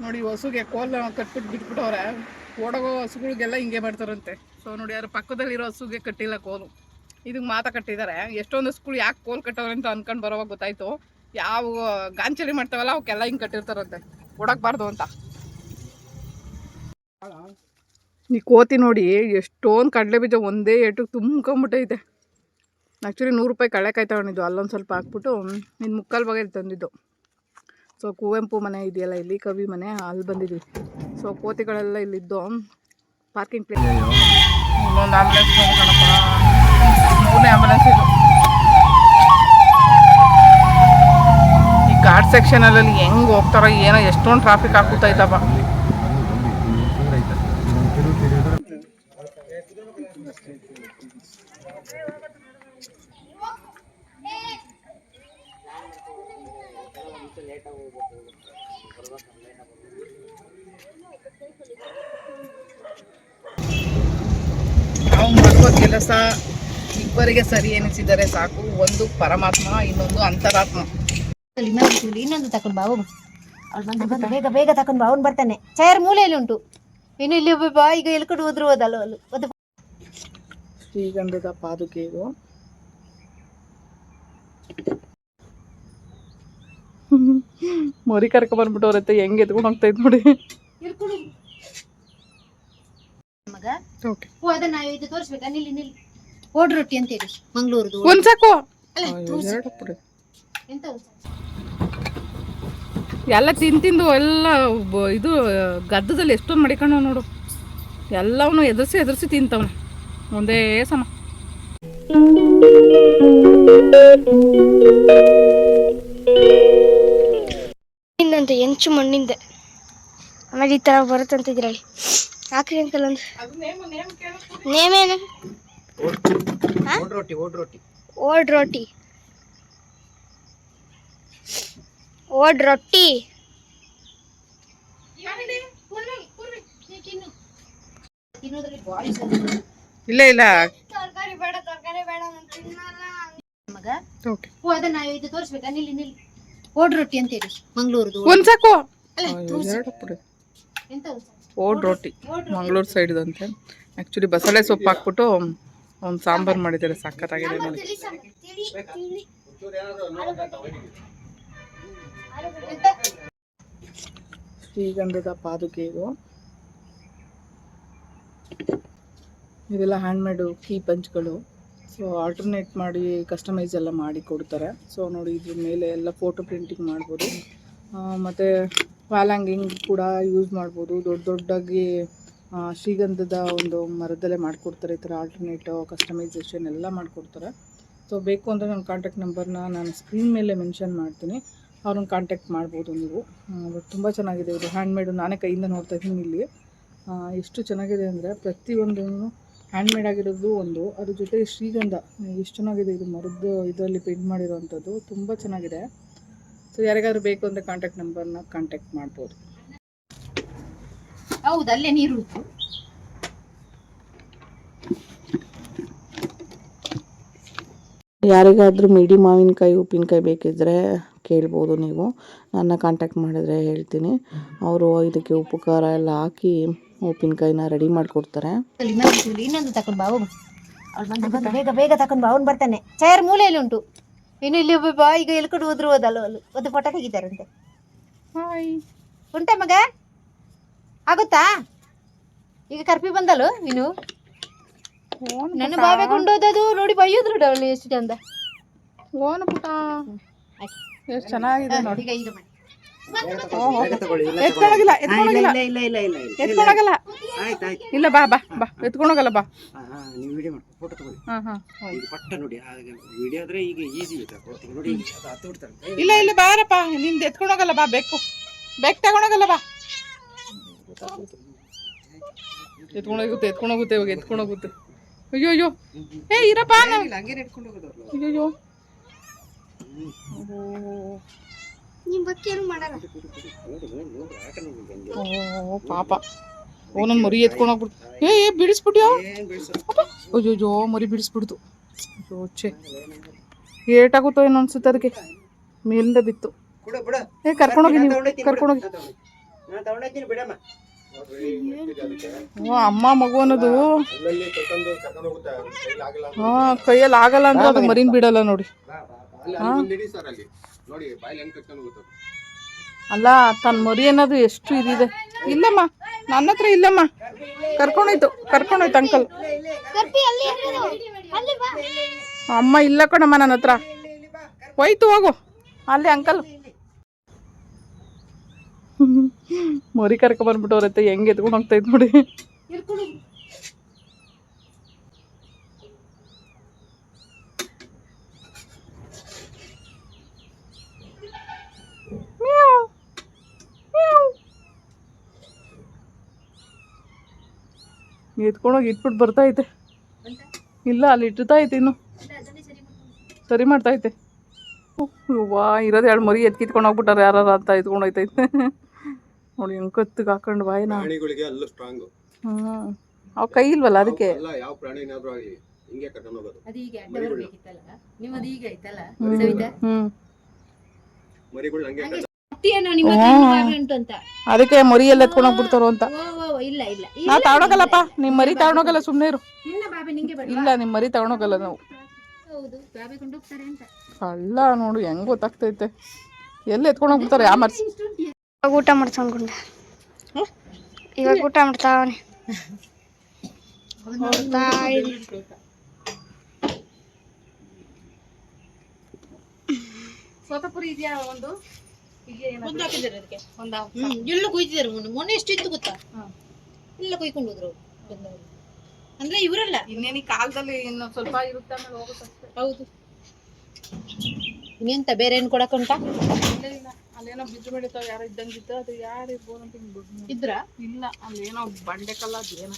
ನೋಡಿ ಹಸುಗೆ ಕೋಲ್ ಕಟ್ಬಿಟ್ಟು ಬಿಟ್ಬಿಟ್ಟವ್ರೆ. ಓಡೋಗೋ ಹಸುಗಳಿಗೆಲ್ಲ ಹಿಂಗೆ ಮಾಡ್ತಾರಂತೆ. ಸೊ ನೋಡಿ ಯಾರು ಪಕ್ಕದಲ್ಲಿರೋ ಹಸುಗೆ ಕಟ್ಟಿಲ್ಲ ಕೋಲು, ಇದಕ್ಕೆ ಮಾತಾ ಕಟ್ಟಿದ್ದಾರೆ. ಎಷ್ಟೊಂದು ಹಸುಗಳು ಯಾಕೆ ಕೋಲ್ ಕಟ್ಟವ್ರೆ ಅಂತ ಅನ್ಕೊಂಡು ಬರೋವಾಗ ಗೊತ್ತಾಯ್ತು, ಯಾವ ಗಾಂಚಲಿ ಮಾಡ್ತಾವಲ್ಲ ಅವಕ್ಕೆಲ್ಲ ಹಿಂಗೆ ಕಟ್ಟಿರ್ತಾರಂತೆ ಓಡಕ್ಬಾರ್ದು ಅಂತ. ಈ ಕೋತಿ ನೋಡಿ ಎಷ್ಟೊಂದು ಕಡಲೆ ಬೀಜ ಒಂದೇ ಏಟಕ್ಕೆ ತುಂಬ್ಕೊಂಬಿಟ್ಟೈತೆ. ಆ್ಯಕ್ಚುಲಿ 100 ರೂಪಾಯಿ ಕಳೆಕಾಯಿ ತಗೊಂಡಿದ್ದು, ಅಲ್ಲೊಂದು ಸ್ವಲ್ಪ ಹಾಕ್ಬಿಟ್ಟು ಇನ್ನು ಮುಕ್ಕಾಲು ಭಾಗ ಇಲ್ಲಿ ತಂದಿದ್ದು. ಸೊ ಕುವೆಂಪು ಮನೆ ಇದೆಯಲ್ಲ ಇಲ್ಲಿ, ಕವಿ ಮನೆ, ಅಲ್ಲಿ ಬಂದಿದ್ವಿ. ಸೊ ಕೋತಿಗಳೆಲ್ಲ ಇಲ್ಲಿದ್ದು ಪಾರ್ಕಿಂಗ್ ಪ್ಲೇಸ್. ಇನ್ನೊಂದು ಆಂಬುಲೆನ್ಸ್ ಕಣಪ್ಪ, 3ನೇ ಆಂಬುಲೆನ್ಸ್ ಇದು. ಈ ಘಾಟ್ ಸೆಕ್ಷನಲ್ಲಿ ಹೆಂಗೆ ಹೋಗ್ತಾರೋ ಏನೋ, ಎಷ್ಟೊಂದು ಟ್ರಾಫಿಕ್ ಹಾಕುತ್ತೈತಪ್ಪ. ನಾವು ಮಾಡುವ ಕೆಲಸ ಇಬ್ಬರಿಗೆ ಸರಿ ಎನಿಸಿದರೆ ಸಾಕು. ಒಂದು ಪರಮಾತ್ಮ, ಇನ್ನೊಂದು ಅಂತರಾತ್ಮ. ಇನ್ನೊಂದು ತಕೊಂಡು ಬಾವು ಬೇಗ ಬೇಗ ತಕೊಂಡು ಬಾ, ಅವ್ನು ಬರ್ತಾನೆ. ಚೇರ್ ಮೂಲೆಯಲ್ಲಿ ಉಂಟು, ಇನ್ನು ಇಲ್ಲಿ ಬಾ. ಈಗ ಎಲ್ಕೊಂಡು ಹೋದ್ರು ಹೋದಲ್ಲ. ಶ್ರೀಗಂಧದ ಪಾದುಕೆ ಇದು. ಮರಿ ಕರ್ಕ ಬಂದ್ಬಿಟ್ಟವ್ರತ್ತೆ, ಹೆಂಗೆ ಎತ್ಕೊಂಡು ಹೋಗ್ತಾ ಇದ್ ನೋಡಿ. ತೋರಿಸ್ಬೇಕಾ? ನಿಲ್ಲಿ ನಿಲ್ಲಿ. ಓಡ್ ರೊಟ್ಟಿ ಅಂತ ಹೇಳಿ ಮಂಗಳೂರದು. ಒಂದ್ ಸಾಕು ಎಲ್ಲ ತಿಂದು ಎಲ್ಲ ಇದು ಗದ್ದದಲ್ಲಿ ಎಷ್ಟೊಂದು ಮಡಿಕೊಂಡು ನೋಡು. ಎಲ್ಲವನು ಎದುರಿಸಿ ತಿಂತವನೆ ಒಂದೇ ಸಮ. ಇನ್ನಂತ ಎಂಚು ಮಣ್ಣಿಂದೆ ಆಮೇಲೆ ಈ ತರ ಬರುತ್ತಂತ ಇದ್ರಲ್ಲಿ ಹಾಕ್ರಿ ಅಂಕಲ್. ಒಂದು ನೇಮೇನು? ಓಡ್ ರೋಟಿ. ಓಡ್ ರೊಟ್ಟಿ. ಇಲ್ಲ ಇಲ್ಲ ತರಕಾರಿ ಬೇಡ ಮಗ. ಅದನ್ನ ತೋರಿಸ್ಬೇಕಾ? ನಿಲ್ಲಿ ನಿಲ್ಲಿ. ಓಡ್ ರೊಟ್ಟಿ ಅಂತ ಹೇಳಿ ಮಂಗಳೂರದು. ಒಂದ್ ಸಾಕು. ಓಡ್ ರೊಟ್ಟಿ ಮಂಗಳೂರು ಸೈಡ್ದಂತೆ. ಆ್ಯಕ್ಚುಲಿ ಬಸಳೆ ಸೊಪ್ಪು ಹಾಕ್ಬಿಟ್ಟು ಒಂದು ಸಾಂಬಾರು ಮಾಡಿದ್ದಾರೆ, ಸಖತ್ತಾಗಿದೆ ನೋಡಿ. ಶ್ರೀಗಂಧದ ಪಾದುಕೆ ಇದು. ಇದೆಲ್ಲ ಹ್ಯಾಂಡ್ಮೇಡು ಕೀ ಪಂಚ್ಗಳು. ಸೊ ಆಲ್ಟರ್ನೇಟ್ ಮಾಡಿ ಕಸ್ಟಮೈಸ್ ಎಲ್ಲ ಮಾಡಿ ಕೊಡ್ತಾರೆ. ಸೊ ನೋಡಿ ಇದ್ರ ಮೇಲೆ ಎಲ್ಲ ಫೋಟೋ ಪ್ರಿಂಟಿಂಗ್ ಮಾಡ್ಬೋದು, ಮತ್ತು ವಾಲ್ ಹ್ಯಾಂಗಿಂಗ್ ಕೂಡ ಯೂಸ್ ಮಾಡ್ಬೋದು. ದೊಡ್ಡದಾಗಿ ಶ್ರೀಗಂಧದ ಒಂದು ಮರದಲ್ಲೇ ಮಾಡಿಕೊಡ್ತಾರೆ. ಈ ಥರ ಆಲ್ಟರ್ನೇಟ್ ಕಸ್ಟಮೈಸೇಷನ್ ಎಲ್ಲ ಮಾಡಿಕೊಡ್ತಾರೆ. ಸೊ ಬೇಕು ಅಂದರೆ ನನ್ನ ಕಾಂಟ್ಯಾಕ್ಟ್ ನಂಬರ್ನ ನಾನು ಸ್ಕ್ರೀನ್ ಮೇಲೆ ಮೆನ್ಷನ್ ಮಾಡ್ತೀನಿ, ಅವ್ರನ್ನ ಕಾಂಟ್ಯಾಕ್ಟ್ ಮಾಡ್ಬೋದು ನೀವು. ಬಟ್ ತುಂಬ ಚೆನ್ನಾಗಿದೆ ಇದು ಹ್ಯಾಂಡ್ಮೇಡು. ನಾನೇ ಕೈಯಿಂದ ನೋಡ್ತಾ ಇದ್ದೀನಿ ಇಲ್ಲಿ. ಎಷ್ಟು ಚೆನ್ನಾಗಿದೆ ಅಂದರೆ ಪ್ರತಿಯೊಂದು ಹ್ಯಾಂಡ್ಮೇಡ್ ಆಗಿರೋದು ಒಂದು, ಅದ್ರ ಜೊತೆ ಶ್ರೀಗಂಧ ಎಷ್ಟು ಚೆನ್ನಾಗಿದೆ. ಇದು ಮರದ್ದು ಇದರಲ್ಲಿ ಪೇಂಟ್ ಮಾಡಿರೋವಂಥದ್ದು ತುಂಬ ಚೆನ್ನಾಗಿದೆ. ಸೊ ಯಾರಿಗಾದ್ರೂ ಬೇಕು ಅಂದರೆ ಕಾಂಟ್ಯಾಕ್ಟ್ ನಂಬರ್ನ ಕಾಂಟ್ಯಾಕ್ಟ್ ಮಾಡ್ಬೋದು. ಹೌದು, ಅಲ್ಲೇ ನೀರು. ಯಾರಿಗಾದ್ರೂ ಮಿಡಿ ಮಾವಿನಕಾಯಿ ಉಪ್ಪಿನಕಾಯಿ ಬೇಕಿದ್ದರೆ ಕೇಳ್ಬೋದು ನೀವು. ನನ್ನ ಕಾಂಟ್ಯಾಕ್ಟ್ ಮಾಡಿದ್ರೆ ಹೇಳ್ತೀನಿ. ಅವರು ಇದಕ್ಕೆ ಉಪ್ಪು ಖಾರ ಎಲ್ಲ ಹಾಕಿ ಉಪ್ಪಿನಕಾಯಿನ ರೆಡಿ ಮಾಡಿಕೊಡ್ತಾರೆ. ಇನ್ನೊಂದು ತಕೊಂಡು ಬಾ, ಅವ್ನು ಬೇಗ ಬೇಗ ತಕೊಂಡು ಬಾ, ಅವ್ನು ಬರ್ತಾನೆ. ಚೇರ್ ಮೂಲೆಯಲ್ಲಿ ಉಂಟು, ಇನ್ನು ಇಲ್ಲಿ ಬಾ. ಈಗ ಎಲ್ಕೊಂಡು ಹೋದ್ರು ಹೋದಲ್ಲ. ಒಂದು ಫೋಟೋ ತೆಗಿತಾರಂತೆ. ಉಂಟ ಮಗ? ಆಗುತ್ತಾ? ಈಗ ಕರ್ಪಿ ಬಂದಲು ನೀನು. ನನ್ನ ಬಾವೆ ಕೊಂಡೋದದು ನೋಡಿ, ಬೈಯೋದ್ರು ಅವಳು ಎಷ್ಟು ಚಂದ. ಓನ ಪುಟ ಎಷ್ಟು ಚೆನ್ನಾಗಿದೆ ನೋಡಿ. ಈಗ ಈಗ ಎತ್ಕೊಳಗಿಲ್ಲ ಇಲ್ಲ, ಬಾ ಬಾ ಬಾ, ಎತ್ಕೊಂಡೋಗಲ್ಲ ಬಾ. ನೀವು ವಿಡಿಯೋ ಮಾಡಿ ಫೋಟೋ ತಗೊಳ್ಳಿ. ಈಗ ಪಟ್ಟ ನೋಡಿ, ವಿಡಿಯೋ ಆದ್ರೆ ಈಗ ಈಸಿ ಇದೆ ನೋಡಿ. ಇಲ್ಲ ಇಲ್ಲ ಬಾರಪ್ಪ, ನಿಮ್ದು ಎತ್ಕೊಂಡೋಗಲ್ಲ ಬಾ. ಬೇಕು ತಗೊಂಡೋಗಲ್ಲ ಬಾ. ಎತ್ಕೊಂಡೋಗುತ್ತೆ ಇವಾಗ ಎತ್ಕೊಂಡೋಗುತ್ತೆ. ಅಯ್ಯೋ ಏ ಇರಪ್ಪ, ಹಂಗೆ ಇಟ್ಕೊಂಡು ಹೋಗೋದು. ಅಯ್ಯೋ ನಿಮ್ ಬಗ್ಗೆ ಏನು ಮಾಡಲ್ಲ. ಓ ಪಾಪ, ಓ ನನ್ನ ಮರಿ ಎತ್ಕೊಂಡು ಹೋಗ್ಬಿಡ್ತು. ಏ ಬಿಡಿಸ್ಬಿಟ್ಯೋ? ಅಯ್ಯೋ ಮರಿ ಬಿಡಿಸ್ಬಿಡ್ತು. ಛೇ, ಏಟಾಗುತ್ತೋ ಏನೋ ಅನ್ಸುತ್ತೆ ಅದಕ್ಕೆ, ಮೇಲಿಂದ ಬಿತ್ತು. ಕರ್ಕೊಂಡೋಗಿ ನೀವು, ಕರ್ಕೊಂಡೋಗಿ. ನಾನು ತಗೊಂಡೋಗ್ತೀನಿ ಬಿಡಮ್ಮ. ಓ ಅಮ್ಮ ಮಗು ಅನ್ನೋದು ಹಾ ಕೈಯಲ್ಲಿ ಆಗಲ್ಲ ಅಂದ್ರೆ ಅದು ಮರಿನ್ ಬಿಡಲ್ಲ ನೋಡಿ. ಅಲ್ಲ ತನ್ನ ಮರಿ ಅನ್ನೋದು ಎಷ್ಟು ಇದಿದೆ. ಇಲ್ಲಮ್ಮ ನನ್ನ ಹತ್ರ ಇಲ್ಲಮ್ಮ, ಕರ್ಕೊಂಡೋಯ್ತು ಅಂಕಲ್. ಅಮ್ಮ ಇಲ್ಲ ಕಣಮ್ಮ ನನ್ನ ಹತ್ರ, ಹೋಯ್ತು ಹೋಗು ಅಲ್ಲಿ ಅಂಕಲ್. ಮರಿ ಕರ್ಕೊ ಬಂದ್ಬಿಟ್ಟವ್ರತ್ತೆ ಹೆಂಗೆ ಎತ್ಕೊಂಡು ಹೋಗ್ತೈತೆ ನೋಡಿ. ಎತ್ಕೊಂಡೋಗಿ ಇಟ್ಬಿಟ್ಟು ಬರ್ತೈತೆ. ಇಲ್ಲ ಅಲ್ಲಿ ಇಟ್ಟೈತೆ, ಇನ್ನು ಸರಿ ಮಾಡ್ತೈತೆ. ವಾ ಇರೋದು 2 ಮರಿ ಎತ್ಕಿತ್ಕೊಂಡು ಹೋಗ್ಬಿಟ್ಟಾರೆ ಯಾರು ಅಂತ ಎತ್ಕೊಂಡು ಹೋಯ್ತೈತೆ ನೋಡಿ. ಹೆಂಗೆ ಕತ್ತಿಗೆ ಹಾಕೊಂಡು ಬಾಯಿನ. ಅವ್ ಕೈ ಇಲ್ವಲ್ಲ ಅದಕ್ಕೆ. ಅದಕ್ಕೆ ಮರಿ ಎಲ್ಲ ಎತ್ಕೊಂಡು ಹೋಗ್ಬಿಡ್ತಾರೋ ಅಂತ. ನಾ ತಗೊಂಡೋಗಲ್ಲಪ್ಪ, ನಿಮ್ ಮರಿ ತಗೊಂಡೋಗಲ್ಲ, ಸುಮ್ನೆ ಇರು. ಇಲ್ಲ ನಿಮ್ ಮರಿ ತಗೊಂಡೋಗಲ್ಲ ನಾವು. ಅಲ್ಲ ನೋಡು ಹೆಂಗ್ ಗೊತ್ತಾಗ್ತೈತೆ, ಎಲ್ಲಿ ಎತ್ಕೊಂಡು ಹೋಗ್ಬಿಡ್ತಾರೆ ಆ ಮರ್ಸಿ. ಊಟ ಮಾಡ್ಸ್ಕೊಂಡ್ಕೊಂಡೆ, ಇವಾಗ ಊಟ ಮಾಡ್ತಾವನೆ. ಸೋತಾಪುರಿ ಇದೆಯಾ ಒಂದು ಎಲ್ಲ ಕುಯ್ತಿದ್ದಾರೆ. ಮೊನ್ನೆ ಎಷ್ಟು ಇತ್ತು ಗೊತ್ತಾ, ಎಲ್ಲ ಕುಯ್ಕೊಂಡು ಹೋದ್ರು. ಅಂದ್ರೆ ಇವರಲ್ಲ, ಇನ್ನೇನಿ ಕಾಲದಲ್ಲಿ ಇನ್ನು ಸ್ವಲ್ಪ ಇರುತ್ತೆ ಆಮೇಲೆ ಹೋಗುತ್ತೆ. ಹೌದು. ಇನ್ನೆಂತ ಬೇರೆ ಏನು ಕೊಡಕ್ಕುಂಟ? ಅಲ್ಲೇನೋ ಬಿದ್ದು ಬೆಳಿತಾವ ಯಾರೋ ಇದ್ದಂಗಿತ್ತು, ಅದು ಯಾರು ಇರ್ಬೋದು ಅಂತ ಇದ್ರ ಇಲ್ಲ. ಅಲ್ಲೇನೋ ಬಂಡೆ ಕಲ್ಲ ಅದೇನೋ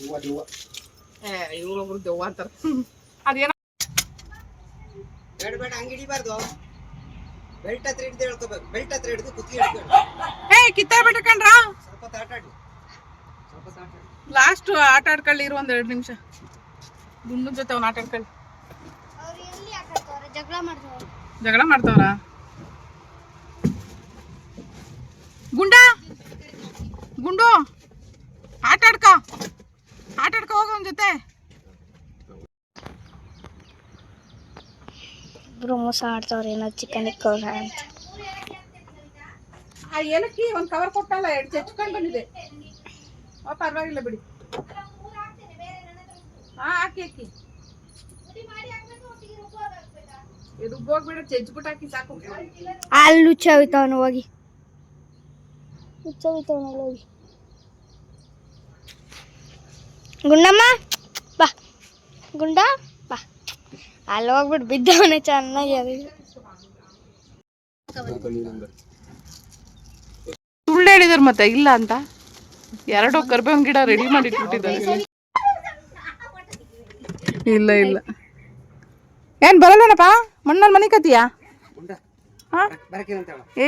ಇವ್ರೊಬ್ರು ದೆವ್ವ ಅಂತಾರ. ಅದೇನೋ ಬೇಡ ಹಂಗೆ ಹಿಡಿಬಾರ್ದು. ಬೆಲ್ಟ್ ಹತ್ರ ಹಿಡಿದು ಹೇಳ್ಕೋಬೇಕು. ಬೆಲ್ಟ್ ಹತ್ರ ಹಿಡಿದು ಕುತ್ತಿಗೆ ಕಿತ್ತಾಡ್ಬಿಟ್ಟ ಕಣ್ರ. ಸ್ವಲ್ಪ ಆಟ ಆಡಿ. ಲಾಸ್ಟ್ ಆಟ ಆಡ್ಕೊಳ್ಳಿ, ಇರು 1-2 ನಿಮಿಷ. ಗುಂಡು ಜೊತೆ ಅವ್ನು ಆಟ ಆಡ್ಕೊಳ್ಳಿ. ಜಗಳ ಮಾಡ್ತಾವ್ರ. ಗುಂಡು ಆಟ ಆಡ್ಕ ಹೋಗ ಅವನ ಜೊತೆ. ಇಬ್ರು ಮೋಸ ಆಡ್ತಾವ್ರೆ, ಏನೋ ಚಿಕನ್ ಇಕ್ಕವ್ರ ಅಂತ. ಆ ಏಲಕ್ಕಿ ಒಂದು ಕವರ್ ಕೊಟ್ಟಲ್ಲ, 2 ಚೆಚ್ಕೊಂಡು ಬಂದಿದೆ. ಪರವಾಗಿಲ್ಲ ಬಿಡಿ. ಹಾಕಿ ರುಬ್ಬೋಗ್ಬೇಡ, ಚೆಜ್ಬಿಟ್ಟು ಹಾಕಿ ಸಾಕು. ಅಲ್ಲಿ ಹುಚ್ಚೋಯ್ತಾವನು ಹೋಗಿ, ಹೋಗಿ. ಗುಂಡಮ್ಮ ಬಾ, ಗುಂಡ ಬಾ. ಅಲ್ಲಿ ಹೋಗ್ಬಿಟ್ಟು ಬಿದ್ದವನೇ ಚೆನ್ನಾಗಿ. ಸುಳ್ಳು ಹೇಳಿದಾರೆ ಮತ್ತೆ ಇಲ್ಲ ಅಂತ. 2 ಕರ್ಬೇವಿನ ಗಿಡ ರೆಡಿ ಮಾಡಿ ಇಟ್ಬಿಟ್ಟಿದ್ದಾರೆ. ಇಲ್ಲ ಏನ್ ಬರಲ್ಲನಪ್ಪ, ಮಣ್ಣಲ್ಲಿ ಮನೆ ಕತ್ತೀಯಾ?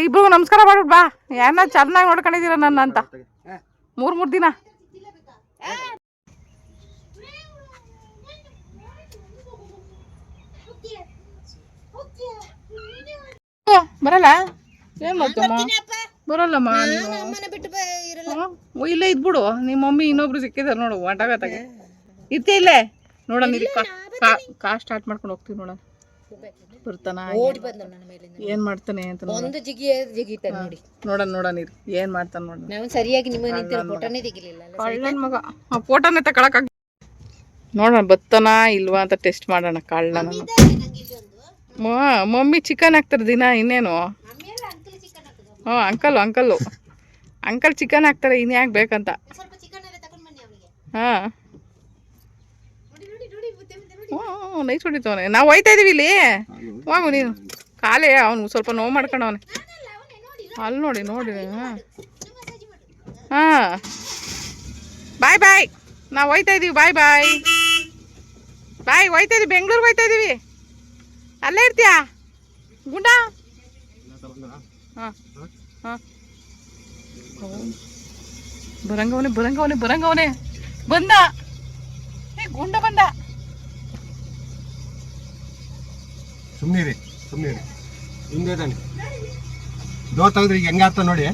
ಇಬ್ರಿಗೂ ನಮಸ್ಕಾರ ಮಾಡ್ಬಿಟ್ ಬಾ. ಯಾರನ್ನ ಚೆನ್ನಾಗಿ ನೋಡ್ಕೊಂಡಿದ್ದೀರ ನನ್ನ ಅಂತ 3 ದಿನ. ಬರಲ್ಲ ಏನ್ ಮಾಡ್ತಮ್ಮ? ಬರಲ್ಲಮ್ಮ. ಇಲ್ಲೇ ಇದ್ಬಿಡು. ನಿಮ್ಮ ಮಮ್ಮಿ ಇನ್ನೊಬ್ರು ಸಿಕ್ಕಿದಾರೆ ನೋಡು, ಆಟಗತ್ತಾಗೆ ಇರ್ತೇ ಇಲ್ಲೇ ನೋಡೋಣ. ಇಲ್ಲಿ ಕಾ ಸ್ಟಾರ್ಟ್ ಮಾಡ್ಕೊಂಡು ಹೋಗ್ತೀವಿ ನೋಡೋಣ. ಬರ್ತಾನ ಏನ್ ಮಾಡ್ತಾನೆ ಅಂತ ನೋಡೋಣ ಏನ್ ಮಾಡ್ತಾನ ನೋಡೋಣ. ಸರಿಯಾಗಿ ಫೋಟೋನೇ ತೆಗಿಲಿಲ್ಲ. ಕಳ್ಳನ್ ಮಗ ಆ ಫೋಟೋನೇ ತಗೊಳಕ್ ನೋಡೋಣ ಬರ್ತಾನ ಇಲ್ವಾ ಅಂತ ಟೆಸ್ಟ್ ಮಾಡೋಣ. ಕಳ್ಳನ ಮಮ್ಮಿ ಚಿಕನ್ ಹಾಕ್ತಾರೆ ದಿನ, ಇನ್ನೇನು. ಅಂಕಲ್ ಚಿಕನ್ ಹಾಕ್ತಾರೆ, ಇನ್ಯಾಕ್ ಬೇಕಂತ. ಹಾಂ ನೈಸ್ ಹೊಡಿತವನೆ. ನಾವು ಹೋಯ್ತಾ ಇದೀವಿ ಇಲ್ಲಿ. ಹೋಗು ನೀನು. ಕಾಲೇ ಅವನು ಸ್ವಲ್ಪ ನೋವು ಮಾಡ್ಕೊಂಡವನೆ. ಅಲ್ಲಿ ನೋಡಿ. ಹಾಂ ಬಾಯ್. ನಾವು ಹೋಯ್ತಾ ಇದೀವಿ. ಬಾಯ್. ಹೋಯ್ತಾ ಇದೀವಿ, ಬೆಂಗ್ಳೂರ್ಗೆ ಹೋಯ್ತಾ ಇದೀವಿ. ಅಲ್ಲೇ ಇರ್ತೀಯಾ ಗುಂಡ? ಹಾಂ ಬರಂಗವನೆ ಬಂದ. ಗುಂಡ ಬಂದ. ಸುಮ್ಮನೆ ಹಿಂದೆ ತಾನೆ ಡೋರ್ ತೆಗೆದ್ರೆ ಈಗ ಹೆಂಗಾಗ್ತ ನೋಡಿ.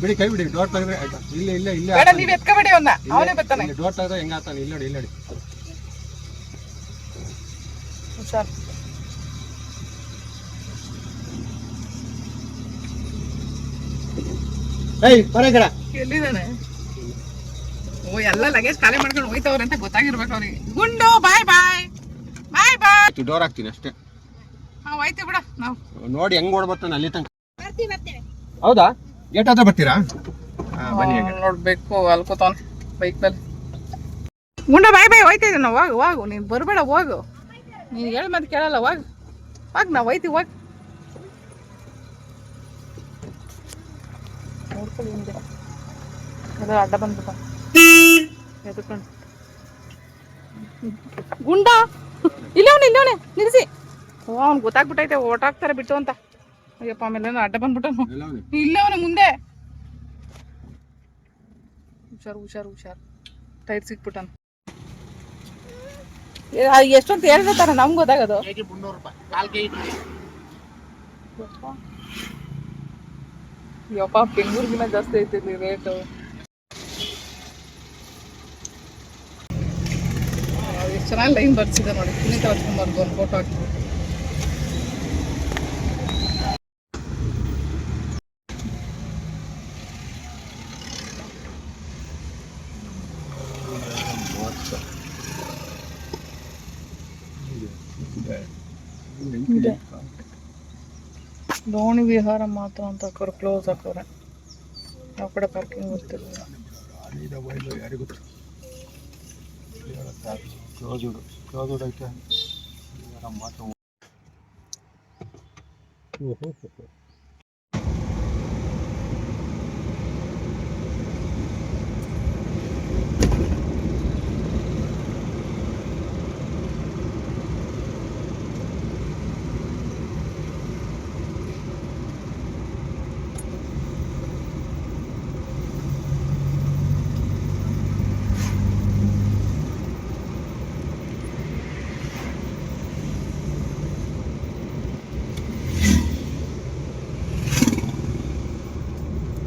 ಬಿಡಿ ಕೈ ಬಿಡಿ ಡೋರ್ ತೆಗೆದ್ರೆ ಆಯ್ತಾ ಇಲ್ಲೇ ಇಲ್ಲೇ ಇಲ್ಲೇ ಬೇಡ ನೀವು ಎತ್ಕೊಬೇಡಿ ಅವನ್ನ ಅವನೇ ಬರ್ತಾನೆ ಡೋರ್ ತೆಗೆದ್ರೆ ಹೆಂಗ ಆಗ್ತಾನೆ ಇಲ್ಲಿ ನೋಡಿ ಇಲ್ಲಿ ನೋಡಿ ಹುಷಾರ್ ಏಯ್ ಬರಗಡ ಎಲ್ಲಿದ್ದಾನೆ ಓ ಎಲ್ಲ ಲಗೇಜ್ ಖಾಲಿ ಮಾಡ್ಕೊಂಡು ಹೋಯ್ತವ್ರೆ ಅಂತ ಗೊತ್ತಾಗಿರ್ಬೇಕು ಅವ್ರಿಗೆ ಗುಂಡು ಬಾಯ್ ಬಾಯ್ ಬಾಯ್ ಬಾಯ್ ಡೋರ್ ಹಾಕ್ತೀನಿ ಅಷ್ಟೇ ಹೋಯ್ತೀವಿ ಬಿಡ ನಾವು ನೋಡಿ ಹೆಂಗ್ ಓಡ್ಬರ್ತಾನೆ ಅಲ್ಲಿ ತನಕ ಹೌದಾ ಗೇಟ್ ಹತ್ರ ಬರ್ತೀರಾ ಬನ್ನಿ ನೋಡ್ಬೇಕು ಅಲ್ಕೋತಾನೆ ಬೈಕ್ ಮೇಲೆ ಗುಂಡ ಬಾಯ್ ಬಾಯ್ ಹೋಯ್ತಿದ್ದೆ ನಾವು ಹೋಗು ನೀನು ಬರಬೇಡ ಹೋಗು ನೀನು ಹೇಳಿ ಮತ್ತೆ ಕೇಳಲ್ಲ ಹೋಗ್ ನಾವು ಹೋಯ್ತೀವಿ ಹೋಗ್ ನೋಡ್ಕೊಳ್ಳಿ ಹಿಂದೆ ಅದು ಅಡ್ಡ ಬಂದ್ಬಿಟ್ಟ ಎದ್ಕೊಂಡು ಗುಂಡ ಇಲ್ಲವನೆ ನಿಲ್ಲಿಸಿ ಓ ಅವ್ನು ಗೊತ್ತಾಗ್ಬಿಟ್ಟೈತೆ ಓಟಾಕ್ತಾರೆ ಬಿಟ್ಟು ಅಂತ ಅಯ್ಯಪ್ಪ ಆಮೇಲೆ ಅಡ್ಡ ಬಂದ್ಬಿಟ್ಟು ಇಲ್ಲವನೆ ಮುಂದೆ ಹುಷಾರ್ ಟೈಟ್ ಸಿಕ್ಬಿಟ್ಟಾನ ಎಷ್ಟೊಂದು ಹೇಳ್ತಾರೆ ನಮ್ಗೆ ಗೊತ್ತಾಗೋದು ಯಪ್ಪ ಬೆಂಗಳೂರಿಗಿನ ಜಾಸ್ತಿ ಐತಿ ರೇಟು ಎಷ್ಟು ಚೆನ್ನಾಗಿ ಲೈನ್ ಬರ್ಸಿದೆ ನೋಡಿ ಪುನೀತ ರಾಜ್ಕುಮಾರ್ದು ಒಂದು ಫೋಟೋ ಹಾಕ್ತೀವಿ ದೋಣಿ ವಿಹಾರ ಮಾತ್ರ ಅಂತ ಹಾಕೋರು ಕ್ಲೋಸ್ ಹಾಕೋರೆ ಯಾವ ಕಡೆ ಪಾರ್ಕಿಂಗ್ ಗೊತ್ತಿಲ್ಲ ಕ್ಲೋಸ್ ಐತೆ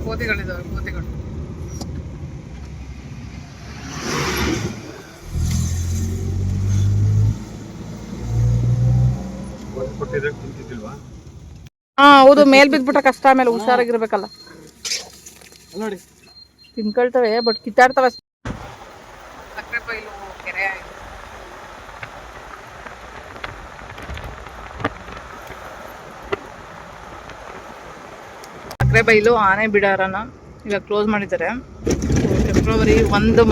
ಕೋತಿಗಳಿದಾವೆ ಕೋತಿಗಳು ಹಾ ಹೌದು ಮೇಲ್ ಬಿದ್ಬಿಟ್ರೆ ಕಷ್ಟ ಆಮೇಲೆ ಹುಷಾರಾಗಿರ್ಬೇಕಲ್ಲ ನೋಡಿ ತಿನ್ಕೊಳ್ತವೆ ಬಟ್ ಕಿತ್ತಾಡ್ತವೆ ಸಕ್ಕರೆ ಬೈಲು ಕೆರೆ ಸಕ್ಕರೆ ಬೈಲು ಆನೆ ಬಿಡಾರನ ಈಗ ಕ್ಲೋಸ್ ಮಾಡಿದ್ದಾರೆ ಫೆಬ್ರವರಿ ಒಂದು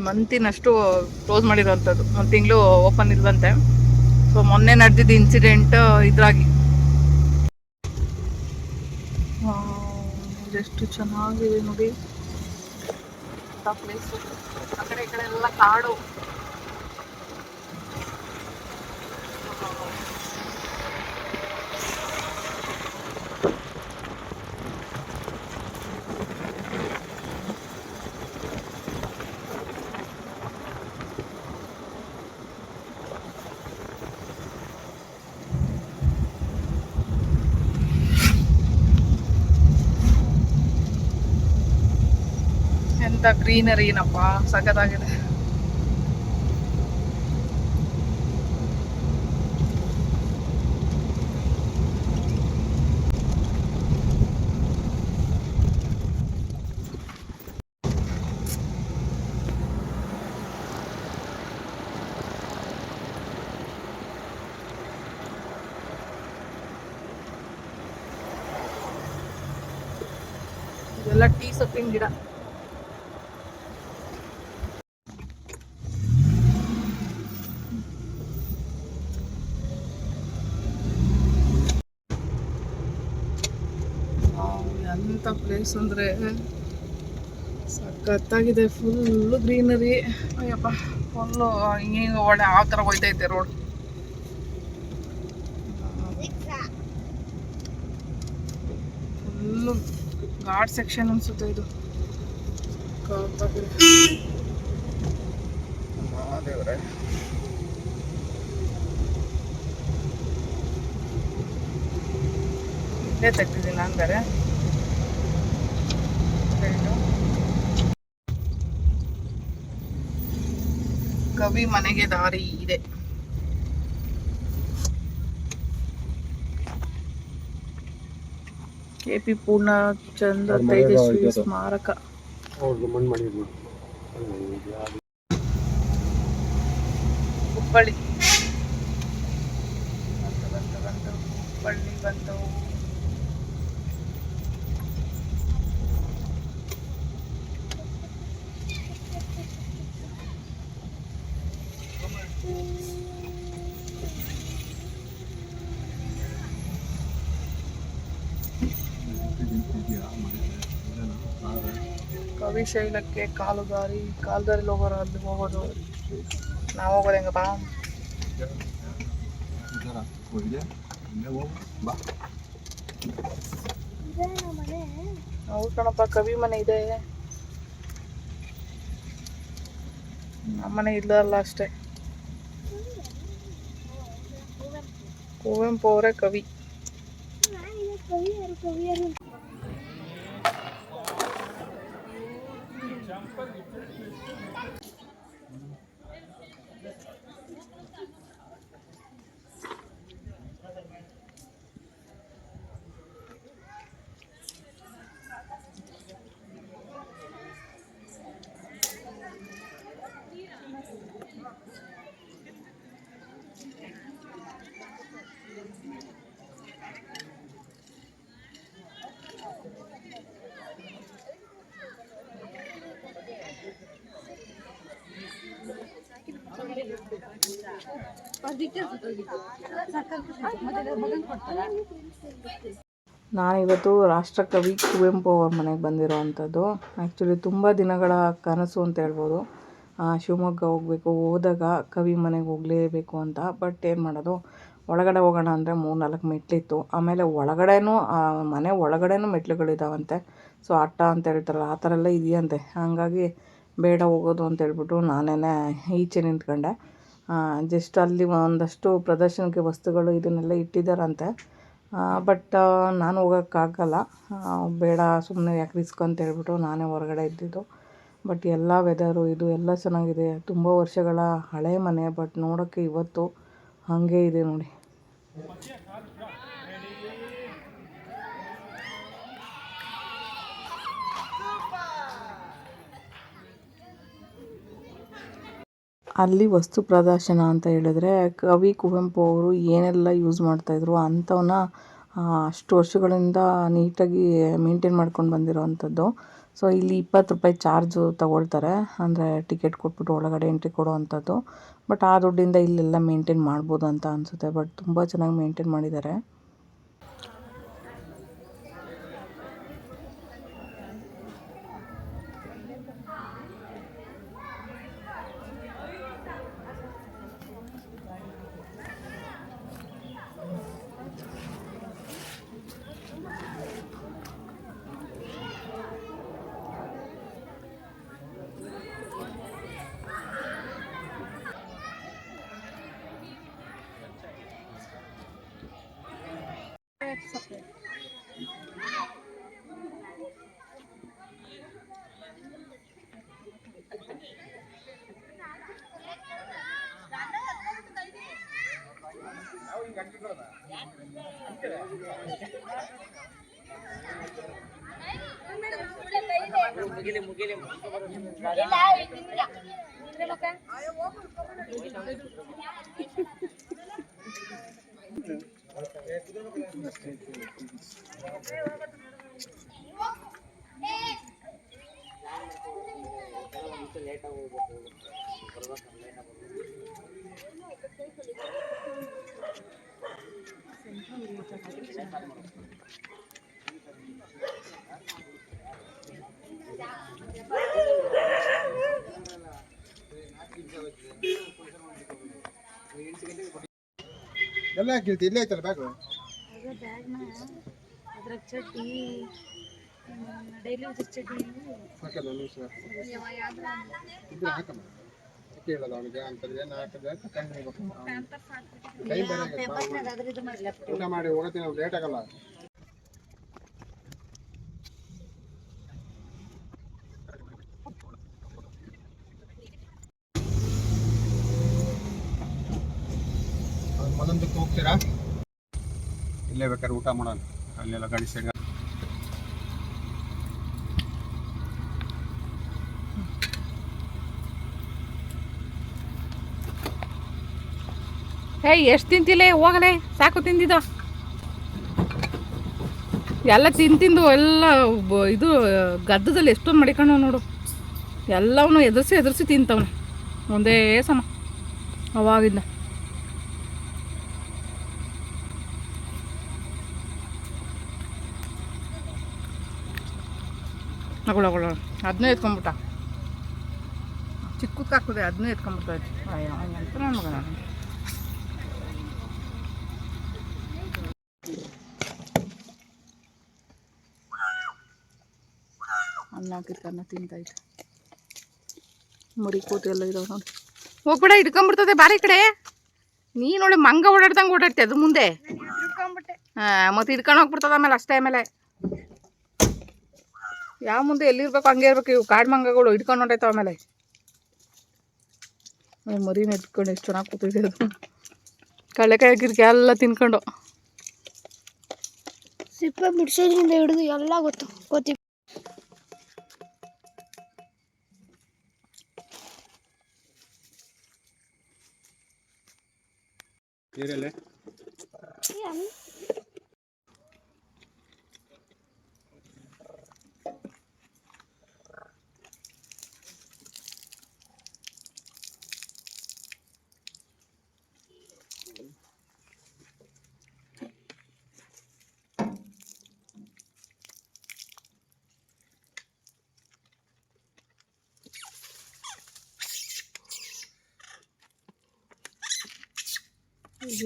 ಮಂತಿನಷ್ಟು ಕ್ಲೋಸ್ ಮಾಡಿರೋವಂಥದ್ದು ಒಂದು ತಿಂಗಳು ಓಪನ್ ಇಲ್ವಂತೆ ಸೊ ಮೊನ್ನೆ ನಡೆದಿದ್ದ ಇನ್ಸಿಡೆಂಟ್ ಇದ್ರಾಗಿ ಎಷ್ಟು ಚೆನ್ನಾಗಿದೆ ನೋಡಿ ಪ್ಲೇಸು ಆ ಕಡೆ ಈ ಕಡೆ ಎಲ್ಲ ಕಾಡು ಎಂತ ಗ್ರೀನರಿನಪ್ಪ ಸಖತ್ತಾಗಿದೆ ಇದೆಲ್ಲ ಟೀ ಸೊಪ್ಪಿನ ಗಿಡ ಎಂಥ ಪ್ಲೇಸ್ ಅಂದರೆ ಸಖತ್ತಾಗಿದೆ ಫುಲ್ಲು ಗ್ರೀನರಿ ಅಯ್ಯಪ್ಪ ಫುಲ್ಲು ಹಿಂಗೆ ಒಳ್ಳೆ ಆ ಥರ ಹೋಯ್ತೈತೆ ರೋಡ್ ಫುಲ್ಲು ಘಾಟ್ ಸೆಕ್ಷನ್ ಅನಿಸುತ್ತೆ ಇದು ದೇವರೇ ಇದೇ ತೆಗ್ದಿದ್ದೀನಿ ನಾನು ಬೇರೆ. ಕವಿ ಮನೆಗೆ ದಾರಿ ಇದೆ. KP ಪೂರ್ಣಚಂದ್ರ ತೇಜಸ್ವಿ ಸ್ಮಾರಕ. ಹುಬ್ಬಳ್ಳಿ ಹುಬ್ಬಳ್ಳಿ ಬಂತು. ಕವಿಶೈಲಕ್ಕೆ ಕಾಲುದಾರಿಲಿ ಹೋಗೋರು ಅಲ್ಲಿ ಹೋಗೋದು. ನಾವು ಹೋಗೋದು ಹೆಂಗಪ್ಪ? ಹೌದು ಕಣಪ್ಪ, ಕವಿ ಮನೆ ಇದೆ. ನಮ್ಮನೆ ಇಲ್ಲಲ್ಲ ಅಷ್ಟೇ. ಕುವೆಂಪು ಅವರೇ ಕವಿ. ನಾನಿವತ್ತು ರಾಷ್ಟ್ರಕವಿ ಕುವೆಂಪು ಅವ್ರ ಮನೆಗೆ ಬಂದಿರೋವಂಥದ್ದು. ಆ್ಯಕ್ಚುಲಿ ತುಂಬ ದಿನಗಳ ಕನಸು ಅಂತ ಹೇಳ್ಬೋದು. ಶಿವಮೊಗ್ಗ ಹೋಗಬೇಕು, ಹೋದಾಗ ಕವಿ ಮನೆಗೆ ಹೋಗಲೇಬೇಕು ಅಂತ. ಬಟ್ ಏನು ಮಾಡೋದು, ಒಳಗಡೆ ಹೋಗೋಣ ಅಂದರೆ 3-4 ಮೆಟ್ಲಿತ್ತು. ಆಮೇಲೆ ಒಳಗಡೆನೂ ಮನೆ ಒಳಗಡೆನೂ ಮೆಟ್ಲುಗಳಿದ್ದಾವಂತೆ. ಸೊ ಅಟ್ಟ ಅಂತ ಹೇಳ್ತಾರಲ್ಲ, ಆ ಥರ ಎಲ್ಲ ಇದೆಯಂತೆ. ಹಾಗಾಗಿ ಬೇಡ ಹೋಗೋದು ಅಂತ ಹೇಳ್ಬಿಟ್ಟು ನಾನೇ ಈಚೆ ನಿಂತ್ಕೊಂಡೆ. ಜಸ್ಟ್ ಅಲ್ಲಿ ಒಂದಷ್ಟು ಪ್ರದರ್ಶನಕ್ಕೆ ವಸ್ತುಗಳು ಇದನ್ನೆಲ್ಲ ಇಟ್ಟಿದ್ದಾರಂತೆ. ಬಟ್ ನಾನು ಹೋಗೋಕ್ಕಾಗಲ್ಲ, ಬೇಡ ಸುಮ್ಮನೆ ಯಾಕೆ ರಿಸ್ಕ್ ಅಂತ ಹೇಳ್ಬಿಟ್ಟು ನಾನೇ ಹೊರಗಡೆ ಇದ್ದಿದ್ದು. ಬಟ್ ಎಲ್ಲ ವೆದರು ಇದು ಎಲ್ಲ ಚೆನ್ನಾಗಿದೆ. ತುಂಬ ವರ್ಷಗಳ ಹಳೆ ಮನೆ, ಬಟ್ ನೋಡೋಕ್ಕೆ ಇವತ್ತು ಹಾಗೆ ಇದೆ ನೋಡಿ. ಅಲ್ಲಿ ವಸ್ತು ಪ್ರದರ್ಶನ ಅಂತ ಹೇಳಿದ್ರೆ ಕವಿ ಕುವೆಂಪು ಅವರು ಏನೆಲ್ಲ ಯೂಸ್ ಮಾಡ್ತಾಯಿದ್ರು ಅಂಥವನ್ನ ಅಷ್ಟು ವರ್ಷಗಳಿಂದ ನೀಟಾಗಿ ಮೇಂಟೈನ್ ಮಾಡ್ಕೊಂಡು ಬಂದಿರೋವಂಥದ್ದು. ಸೊ ಇಲ್ಲಿ 20 ರೂಪಾಯಿ ಚಾರ್ಜು ತಗೊಳ್ತಾರೆ, ಅಂದರೆ ಟಿಕೆಟ್ ಕೊಟ್ಬಿಟ್ಟು ಒಳಗಡೆ ಎಂಟ್ರಿ ಕೊಡೋವಂಥದ್ದು. ಬಟ್ ಆ ದುಡ್ಡಿಂದ ಇಲ್ಲೆಲ್ಲ ಮೇಂಟೈನ್ ಮಾಡ್ಬೋದು ಅಂತ ಅನಿಸುತ್ತೆ. ಬಟ್ ತುಂಬ ಚೆನ್ನಾಗಿ ಮೇಂಟೈನ್ ಮಾಡಿದ್ದಾರೆ. ಎಲ್ಲ ಹಾಕಿರ್ತಿ ಇಲ್ಲೇ ಐತಲ್ಲ ಬ್ಯಾಗ್ ಹಾಕಲ್ಲ ನಿಮಿಷ ಇದ್ರೆ ಹಾಕಮ್ಮ ಕೇಳಲ್ಲ ಅವನಿಗೆ ಅಂತಂದ್ರೆ ಏನು ಹಾಕಿದ್ರೆ ತಗೊಂಡು ಹೋಗ್ಬೇಕು. ಟೈಮ್ ಬೇರೆ ಊಟ ಮಾಡಿ ಹೋಗತ್ತೀನಿ, ಲೇಟ್ ಆಗಲ್ಲ. ಬರ್ತೀರಾ? ಇಲ್ಲೇ ಬೇಕಾದ್ರೆ ಊಟ ಮಾಡೋಣ, ಅಲ್ಲೆಲ್ಲ ಗಾಡಿ ಸೈಡ್. ಎಷ್ಟು ತಿಂತಿಲ್ಲ, ಹೋಗಲೇ ಸಾಕು ತಿಂದಿದ್ದ ಎಲ್ಲ ತಿಂದು ಎಲ್ಲ ಇದು ಗದ್ದದಲ್ಲಿ ಎಷ್ಟೊಂದು ಮಡಿಕೊಂಡು ನೋಡು, ಎಲ್ಲವನ್ನೂ ಎದುರಿಸಿ ತಿಂತವನೆ ಒಂದೇ ಸಮ ಅವಾಗಿಂದ. ಅಗಳ ಅದನ್ನೂ ಎತ್ಕೊಂಡ್ಬಿಟ್ಟ, ಚಿಕ್ಕಕ್ಕೆ ಹಾಕಿದೆ ಅದನ್ನೂ ಎತ್ಕೊಂಡ್ಬಿಡ್ತಾಯಿತ್ತು. ಅಯ್ಯೋ ಅಂತ ನನ್ನ ಮಗ. ನಾನು ಅನ್ನ ಹಾಕಿತ್ತು, ಅನ್ನ ತಿಂತಾಯ್ತು. ಮರಿ ಕೋತಿ ಎಲ್ಲ ಇದಾವೆ ನೋಡಿ. ಹೋಗ್ಬೇಡ, ಹಿಡ್ಕೊಂಬಿಡ್ತದೆ ಬಾರಿ ಕಡೆ. ನೀನೊಳ್ಳೆ ಮಂಗ ಓಡಾಡ್ದಂಗೆ ಓಡಾಡ್ತಿ ಅದು ಮುಂದೆ. ಹಾಂ, ಮತ್ತೆ ಹಿಡ್ಕೊಂಡು ಹೋಗ್ಬಿಡ್ತದ ಆಮೇಲೆ ಅಷ್ಟೇ. ಆಮೇಲೆ ಯಾವ ಮುಂದೆ ಎಲ್ಲಿರ್ಬೇಕು ಹಂಗೆ ಇರ್ಬೇಕು. ಇವು ಕಾಡು ಮಂಗಗಳು ಹಿಡ್ಕೊಂಡು ಹೊಂಟೈತಾವ. ಆಮೇಲೆ ಮರಿನ ಎತ್ಕೊಂಡು ಎಷ್ಟು ಚೆನ್ನಾಗಿ ಕೂತಿದೆ ಅದು. ಕಳ್ಳೆಕಾಯಿ ಗಿರ್ಕೆ ಎಲ್ಲ ತಿನ್ಕೊಂಡು ಸಿಪ್ಪೆ ಬಿಡ್ಸೋದ್ರಿಂದ ಹಿಡಿದು ಎಲ್ಲ ಗೊತ್ತು. ನೀರಲ್ಲೇ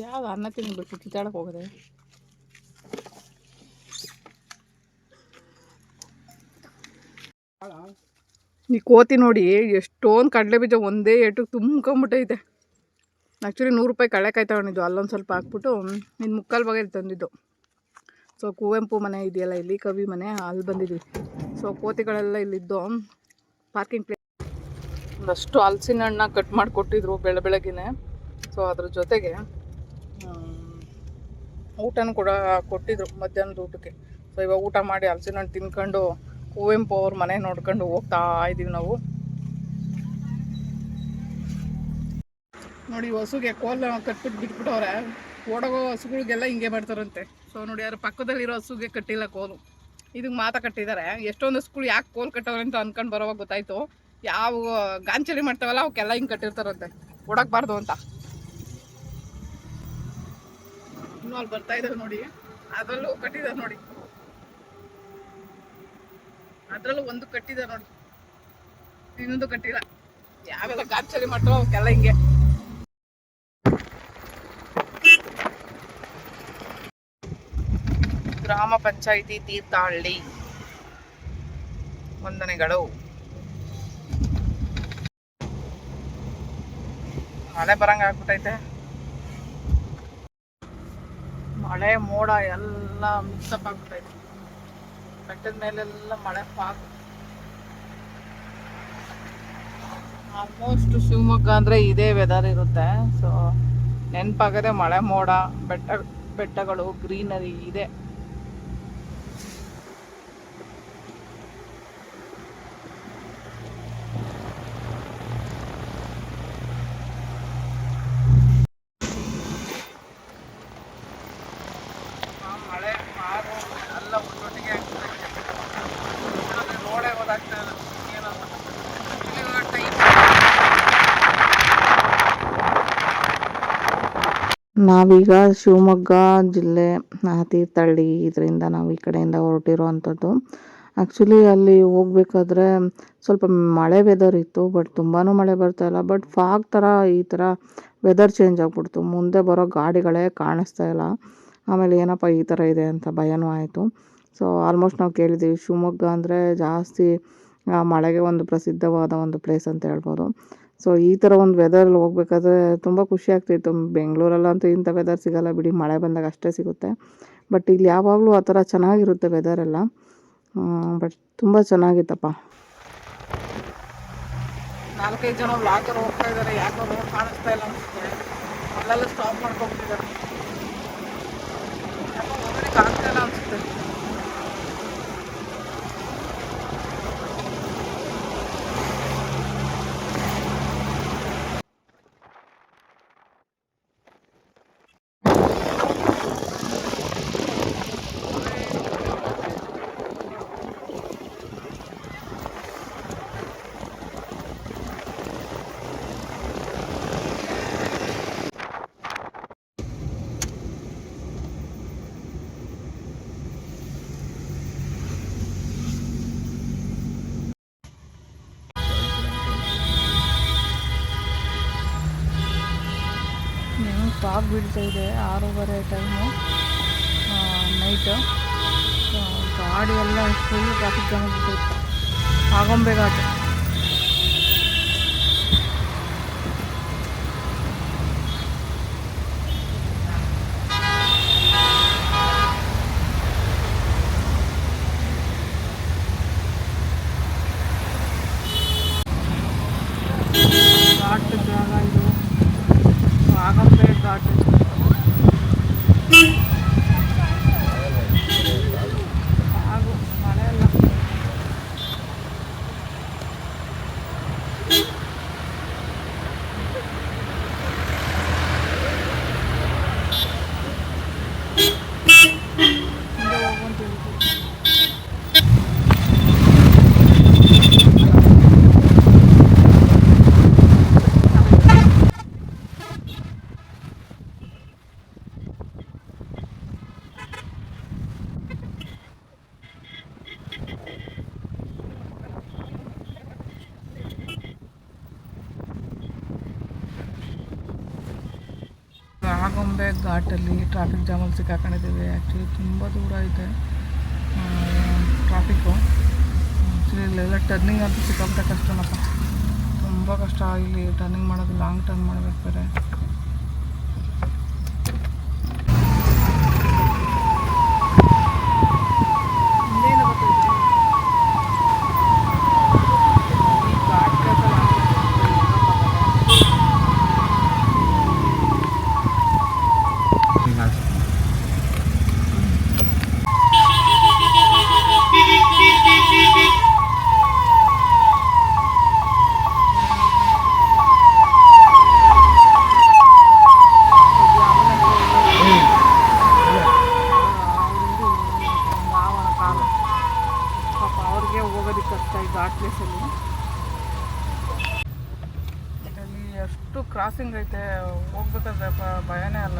ಯಾವ್ದು ಅನ್ನ ತಿನ್ಬಿಟ್ಟು ಕಿತ್ತಾಡಕ್ಕೆ ಹೋಗೋದೆ. ಈ ಕೋತಿ ನೋಡಿ ಎಷ್ಟೊಂದು ಕಡಲೆ ಬೀಜ ಒಂದೇ ಏಟು ತುಂಬ್ಕೊಂಬಿಟ್ಟೈತೆ. ಆ್ಯಕ್ಚುಲಿ 100 ರೂಪಾಯಿ ಕಡಲೆಕಾಯಿ ತಗೊಂಡಿದ್ದು, ಅಲ್ಲೊಂದು ಸ್ವಲ್ಪ ಹಾಕ್ಬಿಟ್ಟು ಇನ್ನು ಮುಕ್ಕಾಲು ಭಾಗ ತಂದಿದ್ದು. ಸೊ ಕುವೆಂಪು ಮನೆ ಇದೆಯಲ್ಲ ಇಲ್ಲಿ, ಕವಿ ಮನೆ, ಅಲ್ಲಿ ಬಂದಿದ್ವಿ. ಸೊ ಕೋತಿಗಳೆಲ್ಲ ಇಲ್ಲಿದ್ದು ಪಾರ್ಕಿಂಗ್ ಪ್ಲೇಸ್. ಒಂದಷ್ಟು ಹಲಸಿನ ಹಣ್ಣ ಕಟ್ ಮಾಡಿ ಕೊಟ್ಟಿದ್ರು ಬೆಳಗ್ಗೆನೆ. ಸೊ ಅದ್ರ ಜೊತೆಗೆ ಊಟನೂ ಕೂಡ ಕೊಟ್ಟಿದ್ರು ಮಧ್ಯಾಹ್ನದ ಊಟಕ್ಕೆ. ಸೊ ಇವಾಗ ಊಟ ಮಾಡಿ ಹಲಸಿನ ಹಣ್ಣು ತಿನ್ಕೊಂಡು ಕುವೆಂಪು ಅವ್ರ ಮನೆ ನೋಡ್ಕೊಂಡು ಹೋಗ್ತಾ ಇದ್ದೀವಿ ನಾವು. ನೋಡಿ, ಹಸುಗೆ ಕೋಲ್ ಕಟ್ಬಿಟ್ಟು ಬಿಟ್ಬಿಟ್ಟವ್ರೆ. ಓಡೋಗೋ ಹಸುಗಳಿಗೆಲ್ಲ ಹಿಂಗೆ ಮಾಡ್ತಾರಂತೆ. ಸೊ ನೋಡಿ, ಯಾರು ಪಕ್ಕದಲ್ಲಿರೋ ಹಸುಗೆ ಕಟ್ಟಿಲ್ಲ ಕೋಲು, ಇದಕ್ಕೆ ಮಾತಾ ಕಟ್ಟಿದ್ದಾರೆ. ಎಷ್ಟೊಂದು ಹಸುಗಳು ಯಾಕೆ ಕೋಲ್ ಕಟ್ಟವ್ರೆ ಅಂತ ಅಂದ್ಕೊಂಡು ಬರೋವಾಗ ಗೊತ್ತಾಯ್ತು, ಯಾವ ಗಾಂಚಲಿ ಮಾಡ್ತಾವಲ್ಲ ಅವಕ್ಕೆಲ್ಲ ಹಿಂಗೆ ಕಟ್ಟಿರ್ತಾರಂತೆ, ಓಡಕ್ಬಾರ್ದು ಅಂತ. ಇನ್ನೂ ಅಲ್ಲಿ ಬರ್ತಾ ಇದ್ದಾವೆ ನೋಡಿ, ಅದರಲ್ಲೂ ಕಟ್ಟಿದ್ದಾರೆ ನೋಡಿ, ಅದರಲ್ಲೂ ಒಂದು ಕಟ್ಟಿದ್ದಾರೆ ನೋಡಿ, ಇನ್ನೊಂದು ಕಟ್ಟಿಲ್ಲ. ಯಾವೆಲ್ಲ ಗಾಂಚಲಿ ಮಾಡ್ತಾವ ಅವಕ್ಕೆಲ್ಲ ಹಿಂಗೆ. ಗ್ರಾಮ ಪಂಚಾಯಿತಿ ತೀರ್ಥಹಳ್ಳಿ ವಂದನೆಗಳು. ಮಳೆ ಬರಂಗ ಆಗ್ಬಿಟ್ಟೈತೆ. ಮಳೆ ಮೋಡ ಎಲ್ಲ ಮಿಕ್ಸಪ್ ಆಗ್ಬಿಟ್ಟೈತೆ. ಬೆಟ್ಟದ ಮೇಲೆಲ್ಲ ಮಳೆ ಪಾಕು. ಆಲ್ಮೋಸ್ಟ್ ಶಿವಮೊಗ್ಗ ಅಂದರೆ ಇದೇ ವೆದರ್ ಇರುತ್ತೆ. ಸೊ ನೆನಪಾಗದೆ ಮಳೆ ಮೋಡ, ಬೆಟ್ಟಗಳು, ಗ್ರೀನರಿ ಇದೆ. ಮಳೆ ಮಾರು ಎಲ್ಲ ಒಟ್ಟೊಟ್ಟಿಗೆ ರೋಡೇ ಗೊತ್ತಾಗ್ತಾ ಇಲ್ಲ ನಾವೀಗ ಶಿವಮೊಗ್ಗ ಜಿಲ್ಲೆ ತೀರ್ಥಹಳ್ಳಿ ಇದರಿಂದ ನಾವು ಈ ಕಡೆಯಿಂದ ಹೊರಟಿರೋವಂಥದ್ದು. ಆ್ಯಕ್ಚುಲಿ ಅಲ್ಲಿ ಹೋಗ್ಬೇಕಾದ್ರೆ ಸ್ವಲ್ಪ ಮಳೆ ವೆದರ್ ಇತ್ತು, ಬಟ್ ತುಂಬಾ ಮಳೆ ಬರ್ತಾಯಿಲ್ಲ. ಬಟ್ ಫಾಗ್ ಥರ ಈ ಥರ ವೆದರ್ ಚೇಂಜ್ ಆಗ್ಬಿಡ್ತು. ಮುಂದೆ ಬರೋ ಗಾಡಿಗಳೇ ಕಾಣಿಸ್ತಾ ಇಲ್ಲ. ಆಮೇಲೆ ಏನಪ್ಪ ಈ ಥರ ಇದೆ ಅಂತ ಭಯನೂ ಆಯಿತು. ಸೊ ಆಲ್ಮೋಸ್ಟ್ ನಾವು ಕೇಳಿದ್ದೀವಿ, ಶಿವಮೊಗ್ಗ ಅಂದರೆ ಜಾಸ್ತಿ ಮಳೆಗೆ ಒಂದು ಪ್ರಸಿದ್ಧವಾದ ಒಂದು ಪ್ಲೇಸ್ ಅಂತ ಹೇಳ್ಬೋದು. ಸೊ ಈ ಥರ ಒಂದು ವೆದರಲ್ಲಿ ಹೋಗ್ಬೇಕಾದ್ರೆ ತುಂಬ ಖುಷಿ ಆಗ್ತಿತ್ತು. ಬೆಂಗಳೂರಲ್ಲಂತೂ ಇಂಥ ವೆದರ್ ಸಿಗೋಲ್ಲ ಬಿಡಿ, ಮಳೆ ಬಂದಾಗ ಅಷ್ಟೇ ಸಿಗುತ್ತೆ. ಬಟ್ ಇಲ್ಲಿ ಯಾವಾಗಲೂ ಆ ಥರ ಚೆನ್ನಾಗಿರುತ್ತೆ ವೆದರೆಲ್ಲ. ಬಟ್ ತುಂಬ ಚೆನ್ನಾಗಿತ್ತಪ್ಪ. 4-5 ಜನ ವ್ಲಾಗರ್ ಹೋಗ್ತಾ ಇದ್ದಾರೆ. ಯಾಕೋ ರೋಡ್ ಕಾಣಿಸ್ತಾ ಇಲ್ಲ ಅನಿಸುತ್ತೆ. ಅಲ್ಲೆಲ್ಲ ಸ್ಟಾಪ್ ಮಾಡ್ಕೊಂಡ್ಬಿಟ್ಟಿದ್ದಾರೆ. ದೇವಸ್ಥಾನ ಅನಿಸುತ್ತೆ. ಫಾಗ್ ಬೀಳ್ತಾ ಇದೆ, 6:30 ಟೈಮು ನೈಟು. ಗಾಡಿ ಎಲ್ಲ ಫುಲ್ ಟ್ರಾಫಿಕ್ ಜಾಮ್ ಆಗ್ಬಿಟ್ಟು ಆಗೊಂಬೆ ಘಾಟ್. ಘಾಟ್ ಜಾಗ ಇದು, ಆಗೊಂಬೆ ಘಾಟ್. ಹಾಗೂ ಮಳೆ ಎಲ್ಲ ಹಿಂದೆ ಹೋಗುವಂತೀವಿ. ಆಗೊಂಬೆ ಘಾಟಲ್ಲಿ ಟ್ರಾಫಿಕ್ ಜಾಮಲ್ಲಿ ಸಿಕ್ಕಾಕೊಂಡಿದ್ದೀವಿ. ಆ್ಯಕ್ಚುಲಿ ತುಂಬ ದೂರ ಐತೆ ಟ್ರಾಫಿಕ್ಕು. ಆ್ಯಕ್ಚುಲಿ ಇಲ್ಲೆಲ್ಲ ಟರ್ನಿಂಗ್ ಅಂತೂ ಸಿಕ್ಕಾಬಿಟ್ಟೆ ಕಷ್ಟನಪ್ಪ, ತುಂಬ ಕಷ್ಟ. ಇಲ್ಲಿ ಟರ್ನಿಂಗ್ ಮಾಡೋದು ಲಾಂಗ್ ಟರ್ನ್ ಮಾಡಬೇಕು ಬೇರೆ. ಇನ್ನೇನು ಗೊತ್ತಿದೆ ಈ ಘಾಟ್ ಕೆಲಸ ಪಾಪ ಅವ್ರಿಗೆ ಹೋಗೋದಕ್ಕೆ ಕಷ್ಟ ಈ ಘಾಟ್ ಪ್ಲೇಸಲ್ಲಿ. ಅಲ್ಲಿ ಎಷ್ಟು ಕ್ರಾಸಿಂಗ್ ಐತೆ, ಹೋಗ್ಬೇಕಾದ್ರೆ ಭಯನೇ ಅಲ್ಲ.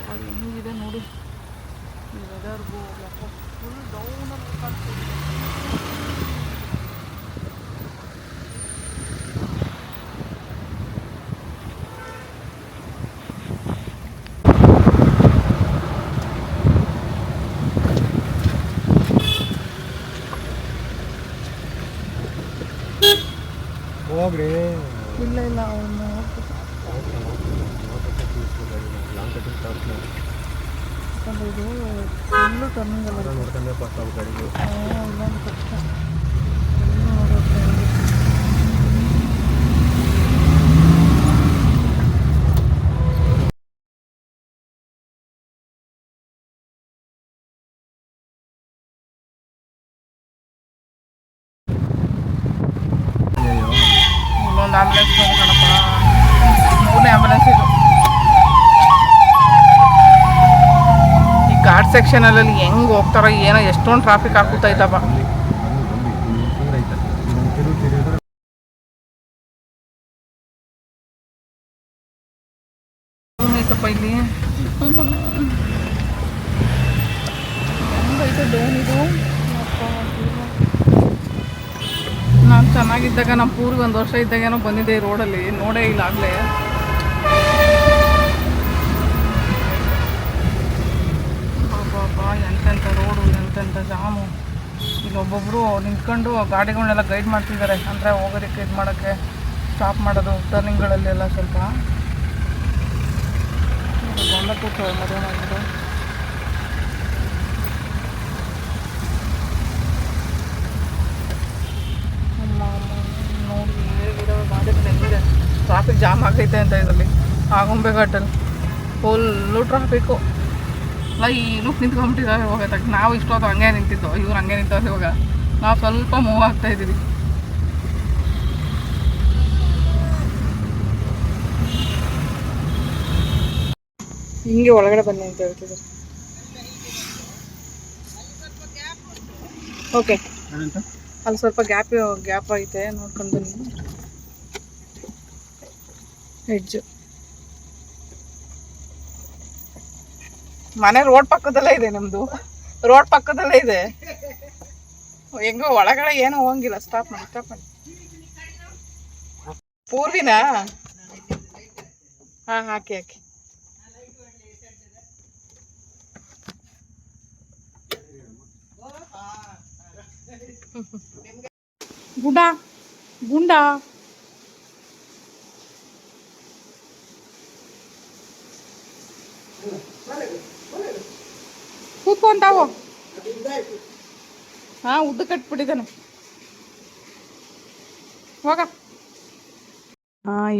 ಹೆಂಗಿದೆ ನೋಡಿ ಈ ವೆದರ್ಗೂ. ಫುಲ್ ಡೌನಲ್ಲಿ ಕಾಣ್ತಿದೆ. ಹೋಗ್ರಿ ಇಲ್ಲ ಇಲ್ಲ ಅವನು ಯಾಕಂದರೆ ಇದು ಫುಲ್ಲು ಟರ್ನಿಂಗ್ ಅಲ್ಲ. ನೋಡ್ಕೊಂಡೆ ಪಾಸ್ ಆಗೋ ಗಾಡಿಗೆ ಇಲ್ಲೊಂದು ಕಷ್ಟ ಎಲ್ಲೂ ನೋಡೋಕ್ಕೆ. ಇಲ್ಲೊಂದು ಆಂಬುಲೆನ್ಸ್ ನೋಡ್ಕೊಳಪ್ಪ, 3ನೇ ಆಂಬುಲೆನ್ಸ್ ಇದು. ಈ ಘಾಟ್ ಸೆಕ್ಷನಲ್ಲಿ ಹೆಂಗೆ ಹೋಗ್ತಾರೋ ಏನೋ, ಎಷ್ಟೊಂದು ಟ್ರಾಫಿಕ್ ಹಾಕುತ್ತೈತಪ್ಪ. ಐತಪ್ಪ ಇಲ್ಲಿ ಹೆಂಗೈತೆ ಡೌನ್ ಇದು. ನಾನು ಚೆನ್ನಾಗಿದ್ದಾಗ ನಮ್ಮ ಪೂರ್ಗೆ 1 ವರ್ಷ ಇದ್ದಾಗೇನೋ ಬಂದಿದ್ದೆ ಈ ರೋಡಲ್ಲಿ, ನೋಡೇ ಇಲ್ಲ ಆಗಲೇ. ಬಾಬಾ ಎಂತೆಂಥ ರೋಡು, ಎಂತೆಂಥ ಜಾಮು. ಇಲ್ಲೊಬ್ಬೊಬ್ಬರು ನಿಂತ್ಕೊಂಡು ಗಾಡಿಗಳನ್ನೆಲ್ಲ ಗೈಡ್ ಮಾಡ್ತಿದ್ದಾರೆ, ಅಂದರೆ ಹೋಗೋದಕ್ಕೆ ಇದು ಮಾಡೋಕ್ಕೆ, ಸ್ಟಾಪ್ ಮಾಡೋದು ಟರ್ನಿಂಗ್ಗಳಲ್ಲೆಲ್ಲ ಸ್ವಲ್ಪ ಬಂದ ಕೂತವೆ ಮದುವೆ ಮಾಡಿದ್ರು. ನೋಡಿ ಹೇಗಿರೋ ಗಾಡಿಗಳು ಹೆಂಗಿದೆ, ಟ್ರಾಫಿಕ್ ಜಾಮ್ ಆಗೈತೆ ಅಂತ ಇದರಲ್ಲಿ ಆಗೊಂಬೆ ಘಾಟಲ್ಲಿ ಫುಲ್ಲು ಟ್ರಾಫಿಕ್ಕು. ಲೈನು ನಿಂತ್ಕೊಂಡ್ಬಿಟ್ಟಿದ್ದಾರೆ ಇವಾಗ. ನಾವು ಇಷ್ಟೊತ್ತು ಹಂಗೆ ನಿಂತಿದ್ದು, ಇವ್ರು ಹಂಗೆ ನಿಂತವ್ರು. ಇವಾಗ ನಾವು ಸ್ವಲ್ಪ ಮೂವ್ ಆಗ್ತಾ ಇದ್ದೀವಿ. ಹಿಂಗೆ ಒಳಗಡೆ ಬನ್ನಿ ಅಂತ ಹೇಳ್ತಿದ್ದಾರೆ. ಓಕೆ, ಅಲ್ಲಿ ಸ್ವಲ್ಪ ಗ್ಯಾಪ್ ಐತೆ, ನೋಡ್ಕೊಂಡು ಬನ್ನಿ. ಹೆಡ್ಜು ಮನೆ ರೋಡ್ ಪಕ್ಕದಲ್ಲೇ ಇದೆ, ನಮ್ದು ರೋಡ್ ಪಕ್ಕದಲ್ಲೇ ಇದೆ. ಹೆಂಗೋ ಒಳಗಡೆ ಏನೂ ಹೋಗಂಗಿಲ್ಲ. ಸ್ಟಾಪ್ ಮಾಡಿ. ಪೂರ್ವಿನಾ? ಹಾಂ, ಹಾಕಿ. ಗುಂಡ ಕೂತ್ಕೊಂತಾವು. ಹಾಂ, ಉದ್ದು ಕಟ್ಬಿಟ್ಟಿದ್ದಾನೆ. ಹೋಗ.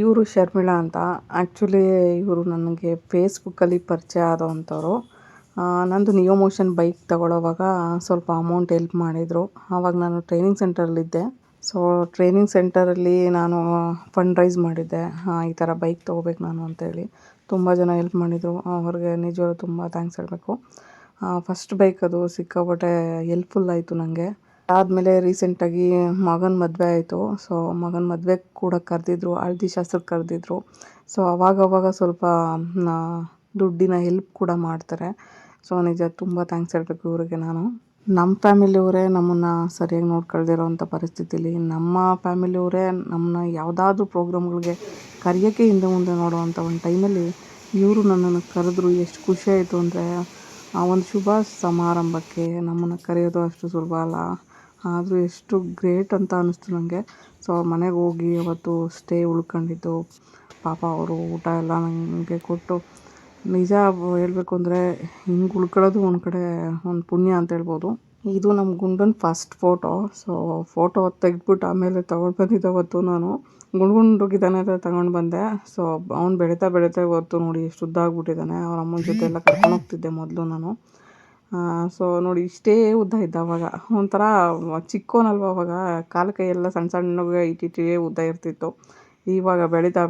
ಇವರು ಶರ್ಮಿಳಾ ಅಂತ. ಆ್ಯಕ್ಚುಲಿ ಇವರು ನನಗೆ ಫೇಸ್ಬುಕ್ಕಲ್ಲಿ ಪರಿಚಯ ಆದವಂಥವ್ರು. ನಂದು ನಿಯೋ ಮೋಷನ್ ಬೈಕ್ ತಗೊಳ್ಳೋವಾಗ ಸ್ವಲ್ಪ ಅಮೌಂಟ್ ಹೆಲ್ಪ್ ಮಾಡಿದರು. ಆವಾಗ ನಾನು ಟ್ರೈನಿಂಗ್ ಸೆಂಟರಲ್ಲಿದ್ದೆ. ಸೊ ಟ್ರೈನಿಂಗ್ ಸೆಂಟರಲ್ಲಿ ನಾನು ಫಂಡ್ ರೈಸ್ ಮಾಡಿದ್ದೆ, ಈ ಥರ ಬೈಕ್ ತೊಗೋಬೇಕು ನಾನು ಅಂತೇಳಿ. ತುಂಬ ಜನ ಹೆಲ್ಪ್ ಮಾಡಿದರು. ಅವ್ರಿಗೆ ನಿಜವಾಗ್ಲೂ ತುಂಬ ಥ್ಯಾಂಕ್ಸ್ ಹೇಳಬೇಕು. ಫಸ್ಟ್ ಬೈಕ್ ಅದು ಸಿಕ್ಕಾಪಟ್ಟೆ ಹೆಲ್ಪ್ಫುಲ್ ಆಯಿತು ನನಗೆ. ಆದಮೇಲೆ ರೀಸೆಂಟಾಗಿ ಮಗನ ಮದುವೆ ಆಯಿತು. ಸೊ ಮಗನ ಮದುವೆಗೆ ಕೂಡ ಕರೆದಿದ್ರು, ಹಳದಿ ಶಾಸ್ತ್ರಕ್ಕೆ ಕರೆದಿದ್ರು. ಸೊ ಅವಾಗವಾಗ ಸ್ವಲ್ಪ ದುಡ್ಡಿನ ಹೆಲ್ಪ್ ಕೂಡ ಮಾಡ್ತಾರೆ. ಸೊ ನಿಜ ತುಂಬ ಥ್ಯಾಂಕ್ಸ್ ಹೇಳಬೇಕು ಇವರಿಗೆ ನಾನು. ನಮ್ಮ ಫ್ಯಾಮಿಲಿಯವರೇ ನಮ್ಮನ್ನು ಸರಿಯಾಗಿ ನೋಡ್ಕೊಳ್ದಿರೋವಂಥ ಪರಿಸ್ಥಿತಿಲಿ, ನಮ್ಮ ಫ್ಯಾಮಿಲಿಯವರೇ ನಮ್ಮನ್ನ ಯಾವುದಾದ್ರೂ ಪ್ರೋಗ್ರಾಮ್ಗಳಿಗೆ ಕರೆಯೋಕ್ಕೆ ಹಿಂದೆ ಮುಂದೆ ನೋಡುವಂಥ ಒಂದು ಟೈಮಲ್ಲಿ ಇವರು ನನ್ನನ್ನು ಕರೆದ್ರು. ಎಷ್ಟು ಖುಷಿಯಾಯಿತು ಅಂದರೆ, ಆ ಒಂದು ಶುಭ ಸಮಾರಂಭಕ್ಕೆ ನಮ್ಮನ್ನು ಕರೆಯೋದು ಅಷ್ಟು ಸುಲಭ ಅಲ್ಲ. ಆದರೂ ಎಷ್ಟು ಗ್ರೇಟ್ ಅಂತ ಅನ್ನಿಸ್ತು ನನಗೆ. ಸೊ ಅವ್ರ ಮನೆಗೆ ಹೋಗಿ ಅವತ್ತು ಸ್ಟೇ ಉಳ್ಕೊಂಡಿದ್ದು, ಪಾಪ ಅವರು ಊಟ ಎಲ್ಲ ನನಗೆ ಕೊಟ್ಟು, ನಿಜ ಹೇಳಬೇಕು ಅಂದರೆ ಹಿಂಗೆ ಉಳ್ಕೊಳ್ಳೋದು ಒಂದು ಕಡೆ ಒಂದು ಪುಣ್ಯ ಅಂತ ಹೇಳ್ಬೋದು. ಇದು ನಮ್ಮ ಗುಂಡನ ಫಸ್ಟ್ ಫೋಟೋ. ಸೊ ಫೋಟೋ ತೆಗೆದ್ಬಿಟ್ಟು ಆಮೇಲೆ ತೊಗೊಂಡು ಬಂದಿದ್ದೆ ಅವತ್ತು. ನಾನು ಗುಂಡೋಗಿದ್ದಾನೆ ಅಂತ ತಗೊಂಡು ಬಂದೆ. ಸೊ ಅವ್ನು ಬೆಳೀತಾ ಇವತ್ತು ನೋಡಿ ಎಷ್ಟು ಉದ್ದ ಆಗ್ಬಿಟ್ಟಿದ್ದಾನೆ. ಅವ್ರ ಅಮ್ಮನ ಜೊತೆ ಎಲ್ಲ ಕರ್ಕೊಂಡು ಹೋಗ್ತಿದ್ದೆ ಮೊದಲು ನಾನು. ಸೊ ನೋಡಿ ಇಷ್ಟೇ ಉದ್ದ ಇದ್ದ ಅವಾಗ. ಒಂಥರ ಚಿಕ್ಕೋನಲ್ವ ಅವಾಗ, ಕಾಲು ಕೈ ಎಲ್ಲ ಸಣ್ಣಗೆ ಇಟ್ಟಿಟ್ಟೇ ಉದ್ದ ಇರ್ತಿತ್ತು. ಇವಾಗ ಬೆಳೀತಾ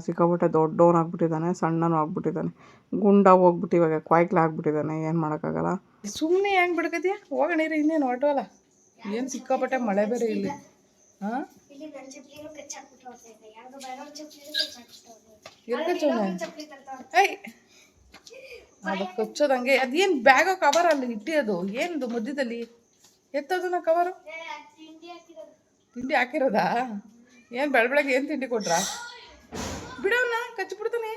ಸಿಕ್ಕಾಪಟ್ಟೆ ದೊಡ್ಡವನಾಗ್ಬಿಟ್ಟಿದ್ದಾನೆ, ಸಣ್ಣನೂ ಆಗ್ಬಿಟ್ಟಿದ್ದಾನೆ, ಗುಂಡ ಹೋಗ್ಬಿಟ್ಟು ಇವಾಗ ಕ್ವಾಯ್ಕ್ಲ ಆಗ್ಬಿಟ್ಟಿದ್ದಾನೆ. ಏನು ಮಾಡೋಕ್ಕಾಗಲ್ಲ. ಸುಮ್ಮನೆ ಹೆಂಗೆ ಬಿಡ್ಕತಿಯ? ಹೋಗೋಣ ಇರಿ, ಇನ್ನೇನು ಹೊರಟೋಲ್ಲ. ಏನು ಸಿಕ್ಕಾಪಟ್ಟೆ ಮಳೆ ಬೇರೆ ಇಲ್ಲಿ. ಹಾಂ, ಅದು ಕಚ್ಚೋದಂಗೆ. ಅದೇನು ಬ್ಯಾಗೋ ಕವರ್ ಅಲ್ಲಿ ಇಟ್ಟಿರೋದು ಏನದು ಮಧ್ಯದಲ್ಲಿ ಎತ್ತೋದನ್ನ ಕವರು? ತಿಂಡಿ ಹಾಕಿರೋದಾ? ಏನು ಬೆಳಗ್ಗೆ ಏನು ತಿಂಡಿ ಕೊಟ್ರಾ? ಬಿಡೋಣ, ಕಚ್ಚಿಬಿಡ್ತಾನೆ.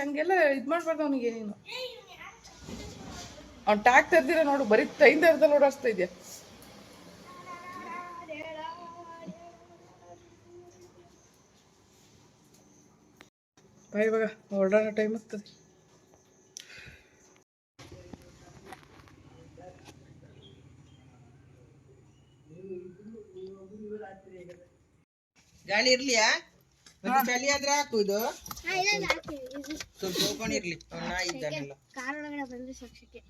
ಹಂಗೆಲ್ಲ ಇದು ಮಾಡ್ಬಾರ್ದು ಅವನಿಗೆ. ನೀನು ಅವ್ನು ಟ್ಯಾಕ್ ತರ್ದಿರ ನೋಡು, ಬರೀ ಟೈನ್ ತರ್ದಲ್ಲಿ ಓಡಾಡ್ಸ್ತಾ ಇದೆಯಾ. ಇವಾಗ ಹೊರಡೋಣ, ಟೈಮ್ ಆಗ್ತದೆ. ಗಾಳಿ ಇರ್ಲಿಯಾ? ಮತ್ತೆ ಚಳಿ ಆದ್ರೆ ಹಾಕು. ಇದು ಸ್ವಲ್ಪ ಓಪನ್ ಇರ್ಲಿ, ನಾಯಿ ಇದ್ದಾನೆಲ್ಲ. ಕಾರ್ ಒಳಗಡೆ ಬಂದ್ರೆ ಸಕ್ಷಕ್ಕೆ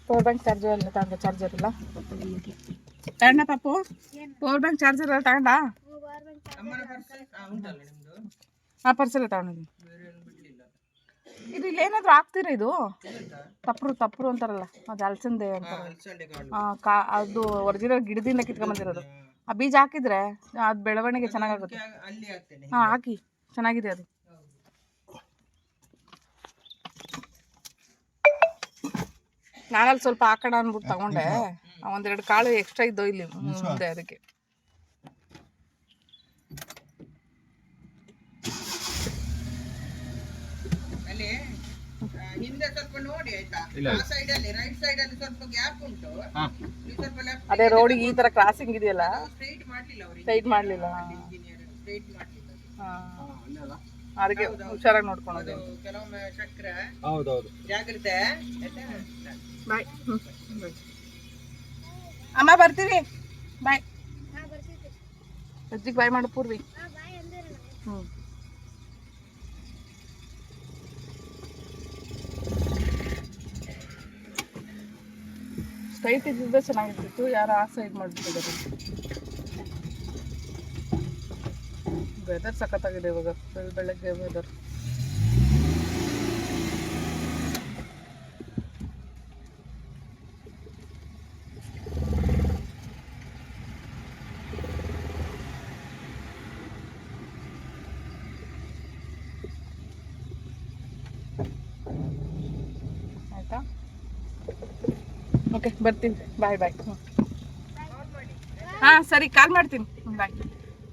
ಪವರ್ ಬ್ಯಾಂಕ್ ಚಾರ್ಜರ್ ಎಲ್ಲ ತಗೊಂಡ? ಚಾರ್ಜರ್ ಇಲ್ಲ ತಗೊಂಡ ಪಾಪು? ಪವರ್ ಬ್ಯಾಂಕ್ ಚಾರ್ಜರ್ ಎಲ್ಲ ತಗೊಂಡ? ಆ ಪರ್ಸೆಲ್ಲ ತಗೊಂಡಿದ್ದೀನಿ. ಇದು ಇಲ್ಲಿ ಏನಾದರೂ ಹಾಕ್ತೀರಾ? ಇದು ತಪ್ಪರು ಅಂತಾರಲ್ಲ, ಅದು ಅಲಸಂದೆ ಅಂತಾರಲ್ಲ. ಅದು ಒರಿಜಿನಲ್ ಗಿಡದಿಂದ ಕಿತ್ಕೊಂಬಂದಿರೋದು. ಆ ಬೀಜ ಹಾಕಿದ್ರೆ ಅದು ಬೆಳವಣಿಗೆ ಚೆನ್ನಾಗಾಗುತ್ತೆ. ಹಾಂ, ಹಾಕಿ, ಚೆನ್ನಾಗಿದೆ ಅದು. ನಾನಲ್ಲಿ ಸ್ವಲ್ಪ ಹಾಕೋಣ ಅಂದ್ಬಿಟ್ಟು ತಗೊಂಡೆ. ಒಂದೆರಡು ಕಾಳು ಎಕ್ಸ್ಟ್ರಾ ಇದ್ದೋ ಇಲ್ಲಿ ಮುಂದೆ, ಅದಕ್ಕೆ. ಹಿಂದೆ ಸ್ವಲ್ಪ ನೋಡಿ ಆಯ್ತಾ? ಆ ಸೈಡ್ ಅಲ್ಲಿ ರೈಟ್ ಸೈಡ್ ಅಲ್ಲಿ ಸ್ವಲ್ಪ ಗ್ಯಾಪ್ ಉಂಟು. ಸ್ವಲ್ಪ ಲೆಫ್ಟ್ ಅದೇ ರೋಡಿಗೆ ಈ ತರ ಕ್ರಾಸಿಂಗ್ ಇದೆಯಲ್ಲ, ಸ್ಟ್ರೈಟ್ ಮಾಡ್ಲಿಲ್ಲ ಅವರು. ಸ್ಟ್ರೈಟ್ ಮಾಡಲಿಲ್ಲ. ಇಂಜಿನಿಯರ್ ಸ್ಟ್ರೈಟ್ ಮಾಡ್ಲಿಲ್ಲ. ಅದಕ್ಕೆ ಹುಷಾರಾಗಿ ನೋಡ್ಕೊಳೋದು. ಕೆಲವೊಮ್ಮೆ ಚಕ್ರ. ಹೌದೌದು, ಜಾಗ್ರತೆ. ಬಾಯ್. ಅಮ್ಮ ಬರ್ತೀವಿ ಬಾಯ್. ಅಜ್ಜಿಗೆ ಬಾಯ್ ಮಾಡು ಪೂರ್ವಿ. ಹ್ಞೂ ಸ್ಟ್ರೈಟ್ ಇದ್ದಿದ್ದೆ ಚೆನ್ನಾಗಿರ್ತಿತ್ತು, ಯಾರು ಆ ಸೈಡ್ ಮಾಡಿಬಿಟ್ಟಿದ್ದಾರೆ. ವೆದರ್ ಸಖತ್ತಾಗಿದೆ ಇವಾಗ, ಬೆಳಗ್ಗೆ ವೆದರ್. ಆಯಿತಾ? ಓಕೆ ಬರ್ತೀನಿ, ಬಾಯ್ ಬಾಯ್. ಹಾಂ ಸರಿ, ಕಾಲ್ ಮಾಡ್ತೀನಿ. ಬಾಯ್.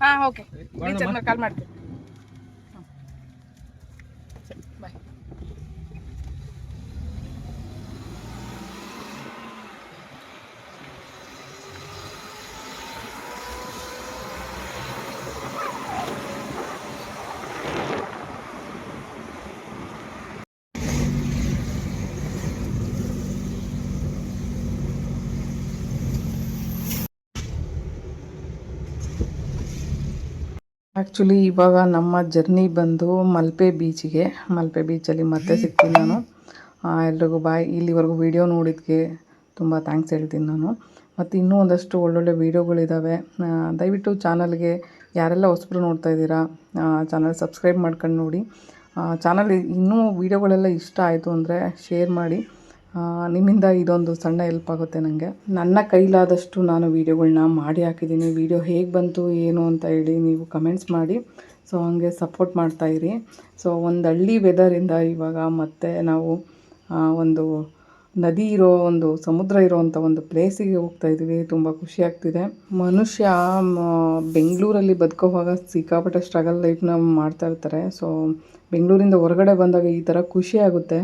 ಹಾಂ ಓಕೆ, ಬೀಚ್ ಆದ್ಮೇಲೆ ಕಾಲ್ ಮಾಡ್ತೀನಿ. ಸರಿ ಬಾಯ್. ಆ್ಯಕ್ಚುಲಿ ಇವಾಗ ನಮ್ಮ ಜರ್ನಿ ಬಂದು ಮಲ್ಪೆ ಬೀಚಿಗೆ. ಮಲ್ಪೆ ಬೀಚಲ್ಲಿ ಮತ್ತೆ ಸಿಗ್ತೀನಿ ನಾನು. ಎಲ್ರಿಗೂ ಬಾಯ್. ಇಲ್ಲಿವರೆಗೂ ವೀಡಿಯೋ ನೋಡಿದ್ದಕ್ಕೆ ತುಂಬ ಥ್ಯಾಂಕ್ಸ್ ಹೇಳ್ತೀನಿ ನಾನು. ಮತ್ತು ಇನ್ನೂ ಒಂದಷ್ಟು ಒಳ್ಳೊಳ್ಳೆ ವೀಡಿಯೋಗಳಿದ್ದಾವೆ. ದಯವಿಟ್ಟು ಚಾನಲ್ಗೆ ಯಾರೆಲ್ಲ ಹೊಸಬ್ರು ನೋಡ್ತಾ ಇದ್ದೀರಾ, ಚಾನಲ್ ಸಬ್ಸ್ಕ್ರೈಬ್ ಮಾಡ್ಕೊಂಡು ನೋಡಿ. ಚಾನಲ್ ಇನ್ನೂ ವೀಡಿಯೋಗಳೆಲ್ಲ ಇಷ್ಟ ಆಯಿತು ಅಂದರೆ ಶೇರ್ ಮಾಡಿ. ನಿಮ್ಮಿಂದ ಇದೊಂದು ಸಣ್ಣ ಹೆಲ್ಪ್ ಆಗುತ್ತೆ ನನಗೆ. ನನ್ನ ಕೈಲಾದಷ್ಟು ನಾನು ವೀಡಿಯೋಗಳನ್ನ ಮಾಡಿ ಹಾಕಿದ್ದೀನಿ. ವೀಡಿಯೋ ಹೇಗೆ ಬಂತು ಏನು ಅಂತ ಹೇಳಿ ನೀವು ಕಮೆಂಟ್ಸ್ ಮಾಡಿ. ಸೊ ಹಂಗೆ ಸಪೋರ್ಟ್ ಮಾಡ್ತಾಯಿರಿ. ಸೊ ಒಂದು ಹಳ್ಳಿ ವೆದರಿಂದ ಇವಾಗ ಮತ್ತೆ ನಾವು ಒಂದು ನದಿ ಇರೋ, ಒಂದು ಸಮುದ್ರ ಇರೋವಂಥ ಒಂದು ಪ್ಲೇಸಿಗೆ ಹೋಗ್ತಾಯಿದ್ದೀವಿ. ತುಂಬ ಖುಷಿ ಆಗ್ತಿದೆ. ಮನುಷ್ಯ ಬೆಂಗಳೂರಲ್ಲಿ ಬದುಕೋವಾಗ ಸಿಕ್ಕಾಪಟ್ಟೆ ಸ್ಟ್ರಗಲ್ ಲೈಫ್ನ ಮಾಡ್ತಾ ಇರ್ತಾರೆ. ಸೊ ಬೆಂಗಳೂರಿಂದ ಹೊರಗಡೆ ಬಂದಾಗ ಈ ಥರ ಖುಷಿ ಆಗುತ್ತೆ.